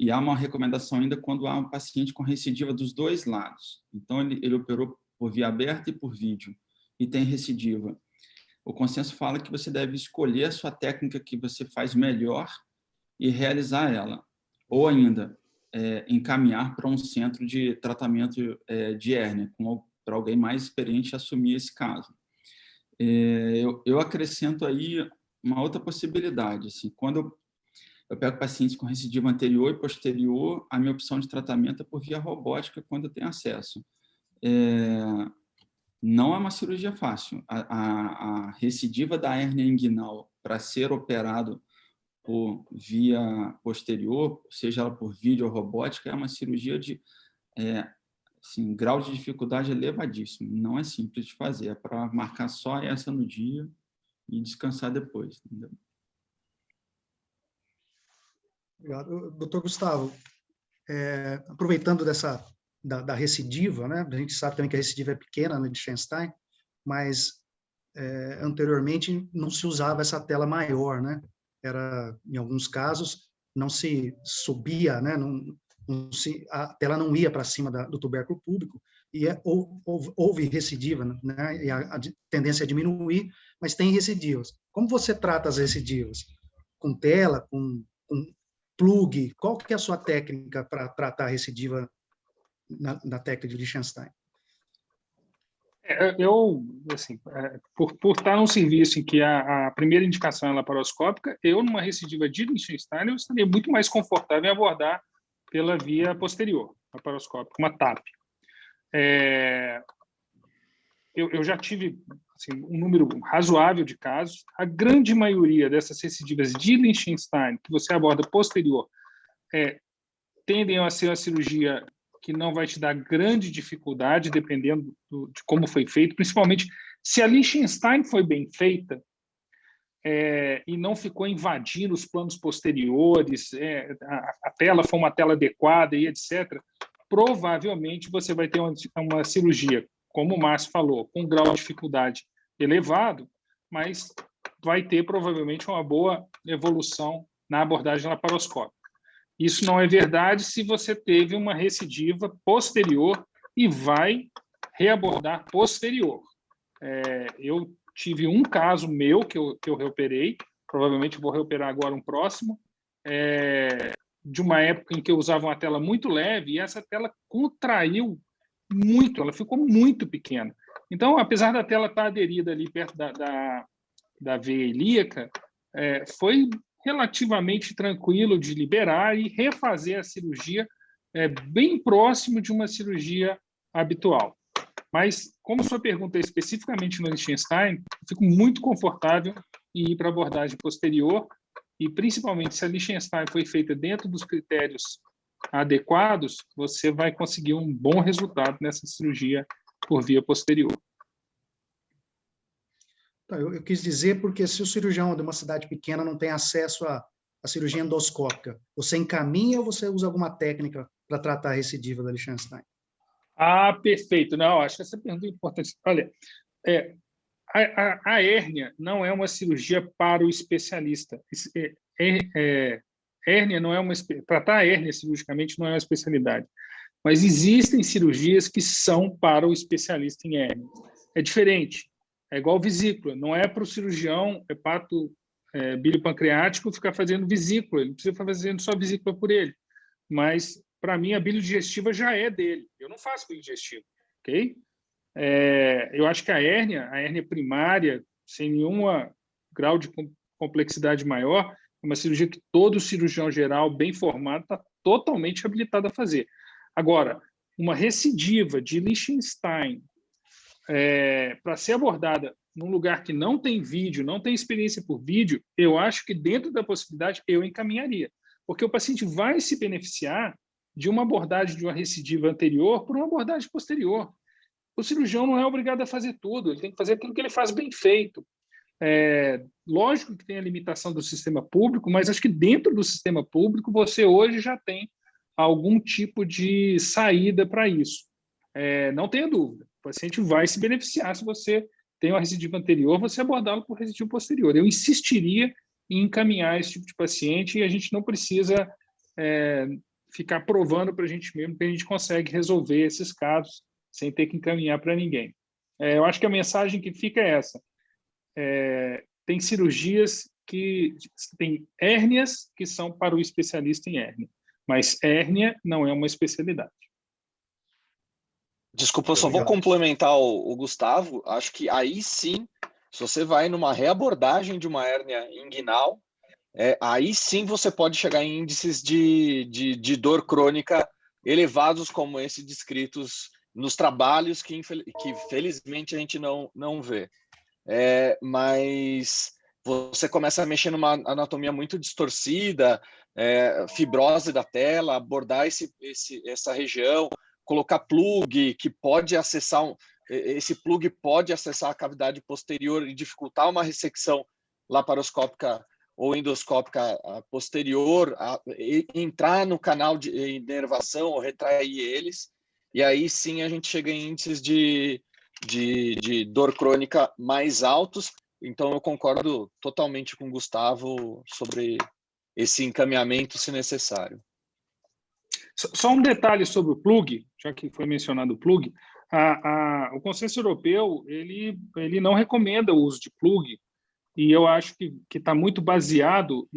I: E há uma recomendação ainda quando há um paciente com recidiva dos dois lados. Então, ele operou por via aberta e por vídeo, e tem recidiva. O consenso fala que você deve escolher a sua técnica que você faz melhor e realizar ela. Ou ainda, encaminhar para um centro de tratamento de hérnia, para alguém mais experiente assumir esse caso. Eu acrescento aí uma outra possibilidade. Assim, quando eu pego pacientes com recidiva anterior e posterior, a minha opção de tratamento é por via robótica quando eu tenho acesso. Não é uma cirurgia fácil. A recidiva da hérnia inguinal, para ser operado por via posterior, seja ela por vídeo ou robótica, é uma cirurgia de assim, grau de dificuldade elevadíssimo. Não é simples de fazer, é para marcar só essa no dia e descansar depois. Entendeu?
M: Obrigado. Doutor Gustavo, aproveitando da recidiva, né? A gente sabe também que a recidiva é pequena no Liechtenstein, mas anteriormente não se usava essa tela maior, né? Em alguns casos, não se subia, né? A tela não ia para cima do tubérculo púbico, e houve recidiva, né? E a tendência é diminuir, mas tem recidivas. Como você trata as recidivas? Com tela, com plug? Qual que é a sua técnica para tratar a recidiva na técnica de Liechtenstein?
K: Eu, assim, por estar num serviço em que a primeira indicação é laparoscópica, eu, numa recidiva de Liechtenstein, eu estaria muito mais confortável em abordar pela via posterior, laparoscópica, uma TAP. Eu já tive assim, um número razoável de casos. A grande maioria dessas recidivas de Liechtenstein, que você aborda posterior, tendem a ser uma cirurgia que não vai te dar grande dificuldade, dependendo de como foi feito, principalmente se a Liechtenstein foi bem feita e não ficou invadindo os planos posteriores, a tela foi uma tela adequada e etc., provavelmente você vai ter uma cirurgia, como o Márcio falou, com um grau de dificuldade elevado, mas vai ter provavelmente uma boa evolução na abordagem laparoscópica. Isso não é verdade se você teve uma recidiva posterior e vai reabordar posterior. Eu tive um caso meu que eu reoperei, provavelmente vou reoperar agora um próximo, de uma época em que eu usava uma tela muito leve e essa tela contraiu muito, ela ficou muito pequena. Então, apesar da tela estar aderida ali perto da veia ilíaca, foi relativamente tranquilo de liberar e refazer a cirurgia bem próximo de uma cirurgia habitual. Mas, como sua pergunta é especificamente no Liechtenstein, eu fico muito confortável em ir para a abordagem posterior e, principalmente, se a Liechtenstein foi feita dentro dos critérios adequados, você vai conseguir um bom resultado nessa cirurgia por via posterior.
M: Eu quis dizer porque se o cirurgião de uma cidade pequena não tem acesso à cirurgia endoscópica, você encaminha ou você usa alguma técnica para tratar a recidiva da Liechtenstein?
K: Perfeito. Não, acho que essa pergunta é importante. Olha, a hérnia não é uma cirurgia para o especialista. Hérnia não é tratar a hérnia cirurgicamente não é uma especialidade. Mas existem cirurgias que são para o especialista em hérnia. É diferente. É igual vesícula, não é para o cirurgião hepato biliopancreático ficar fazendo vesícula, ele não precisa ficar fazendo só vesícula por ele. Mas, para mim, a bile digestiva já é dele. Eu não faço bile digestiva, ok? Eu acho que a hérnia primária, sem nenhum grau de complexidade maior, é uma cirurgia que todo cirurgião geral bem formado está totalmente habilitado a fazer. Agora, uma recidiva de Liechtenstein para ser abordada num lugar que não tem vídeo, não tem experiência por vídeo, eu acho que dentro da possibilidade eu encaminharia, porque o paciente vai se beneficiar de uma abordagem de uma recidiva anterior por uma abordagem posterior. O cirurgião não é obrigado a fazer tudo, ele tem que fazer aquilo que ele faz bem feito. Lógico que tem a limitação do sistema público, mas acho que dentro do sistema público você hoje já tem algum tipo de saída para isso. Não tenha dúvida, o paciente vai se beneficiar se você tem uma recidiva anterior, você abordá-lo por recidiva posterior. Eu insistiria em encaminhar esse tipo de paciente e a gente não precisa ficar provando para a gente mesmo que a gente consegue resolver esses casos sem ter que encaminhar para ninguém. Eu acho que a mensagem que fica é essa. Tem cirurgias que tem hérnias que são para o especialista em hérnia, mas hérnia não é uma especialidade.
L: Desculpa, eu só vou complementar o Gustavo. Acho que aí sim, se você vai numa reabordagem de uma hérnia inguinal, aí sim você pode chegar em índices de dor crônica elevados como esse descritos nos trabalhos que felizmente a gente não vê. Mas você começa a mexer numa anatomia muito distorcida, fibrose da tela, abordar essa região, colocar plug que pode acessar, esse plug pode acessar a cavidade posterior e dificultar uma ressecção laparoscópica ou endoscópica posterior, entrar no canal de inervação ou retrair eles, e aí sim a gente chega em índices de dor crônica mais altos. Então eu concordo totalmente com o Gustavo sobre esse encaminhamento, se necessário.
K: Só um detalhe sobre o plug, já que foi mencionado o plug, o consenso europeu ele não recomenda o uso de plug, e eu acho que está muito baseado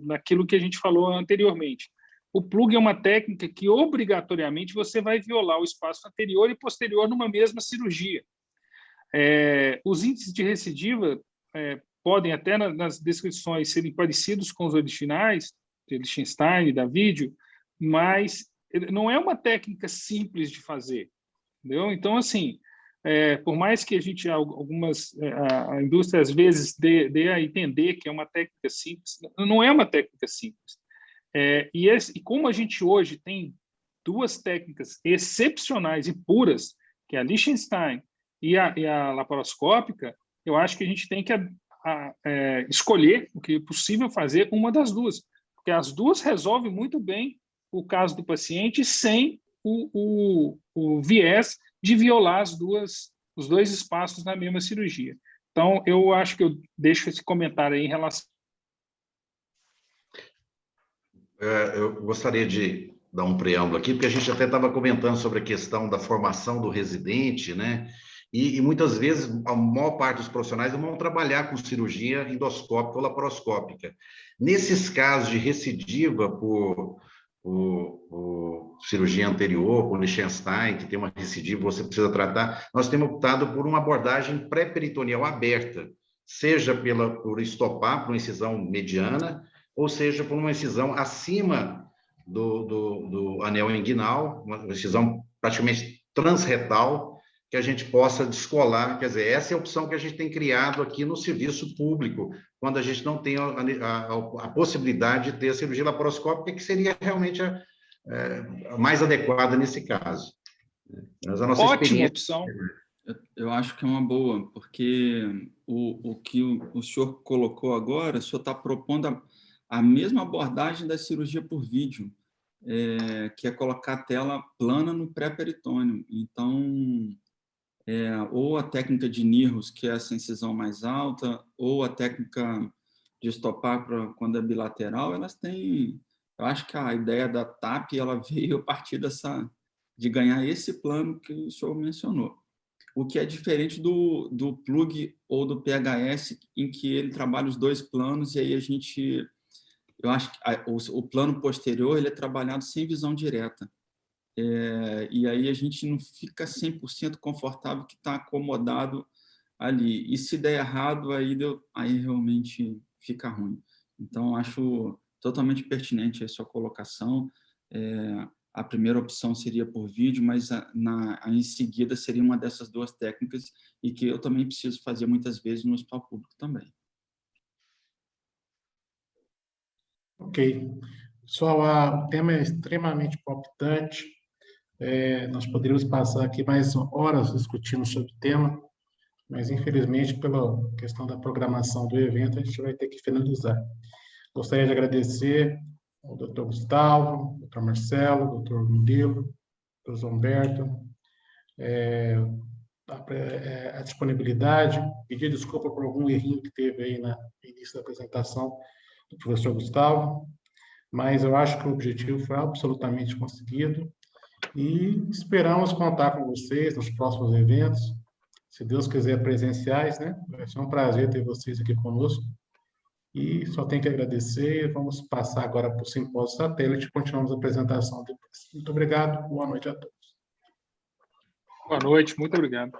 K: naquilo que a gente falou anteriormente. O plug é uma técnica que obrigatoriamente você vai violar o espaço anterior e posterior numa mesma cirurgia. Os índices de recidiva podem até nas descrições serem parecidos com os originais, de Liechtenstein e da vídeo, mas não é uma técnica simples de fazer, entendeu? Então, assim, por mais que a indústria às vezes dê a entender que é uma técnica simples, não é uma técnica simples. E como a gente hoje tem duas técnicas excepcionais e puras, que é a Liechtenstein e a laparoscópica, eu acho que a gente tem que escolher o que é possível fazer uma das duas, porque as duas resolvem muito bem o caso do paciente sem o viés de violar os dois espaços na mesma cirurgia. Então, eu acho que eu deixo esse comentário aí em relação...
J: Eu gostaria de dar um preâmbulo aqui, porque a gente até estava comentando sobre a questão da formação do residente, né? E muitas vezes, a maior parte dos profissionais não vão trabalhar com cirurgia endoscópica ou laparoscópica. Nesses casos de recidiva por cirurgia anterior, por Liechtenstein, que tem uma recidiva, você precisa tratar, nós temos optado por uma abordagem pré-peritoneal aberta, seja por estopar, por uma incisão mediana, ou seja, por uma incisão acima do anel inguinal, uma incisão praticamente transretal, que a gente possa descolar. Quer dizer, essa é a opção que a gente tem criado aqui no serviço público, quando a gente não tem a possibilidade de ter a cirurgia laparoscópica, que seria realmente a mais adequada nesse caso. Mas a nossa
K: Ótima opção.
I: Eu acho que é uma boa, porque o que o senhor colocou agora, o senhor está propondo a mesma abordagem da cirurgia por vídeo, que é colocar a tela plana no pré-peritônio. Então, ou a técnica de Nirros, que é essa incisão mais alta, ou a técnica de estopar quando é bilateral, elas têm... Eu acho que a ideia da TAP ela veio a partir de ganhar esse plano que o senhor mencionou. O que é diferente do plug ou do PHS, em que ele trabalha os dois planos, e aí eu acho que o plano posterior ele é trabalhado sem visão direta. E aí a gente não fica 100% confortável que está acomodado ali. E se der errado, aí realmente fica ruim. Então, acho totalmente pertinente a sua colocação. A primeira opção seria por vídeo, mas em seguida seria uma dessas duas técnicas e que eu também preciso fazer muitas vezes no hospital público também.
H: Ok. Pessoal, o tema é extremamente palpitante. Nós poderíamos passar aqui mais horas discutindo sobre o tema, mas, infelizmente, pela questão da programação do evento, a gente vai ter que finalizar. Gostaria de agradecer ao Dr. Gustavo, Dr. Marcelo, Dr. Murilo, Dr. Humberto, a disponibilidade, pedir desculpa por algum errinho que teve aí no início da apresentação do professor Gustavo, mas eu acho que o objetivo foi absolutamente conseguido e esperamos contar com vocês nos próximos eventos, se Deus quiser, presenciais, né? Vai ser um prazer ter vocês aqui conosco. E só tenho que agradecer. Vamos passar agora para o simpósio satélite e continuamos a apresentação depois. Muito obrigado. Boa noite a todos.
K: Boa noite. Muito obrigado.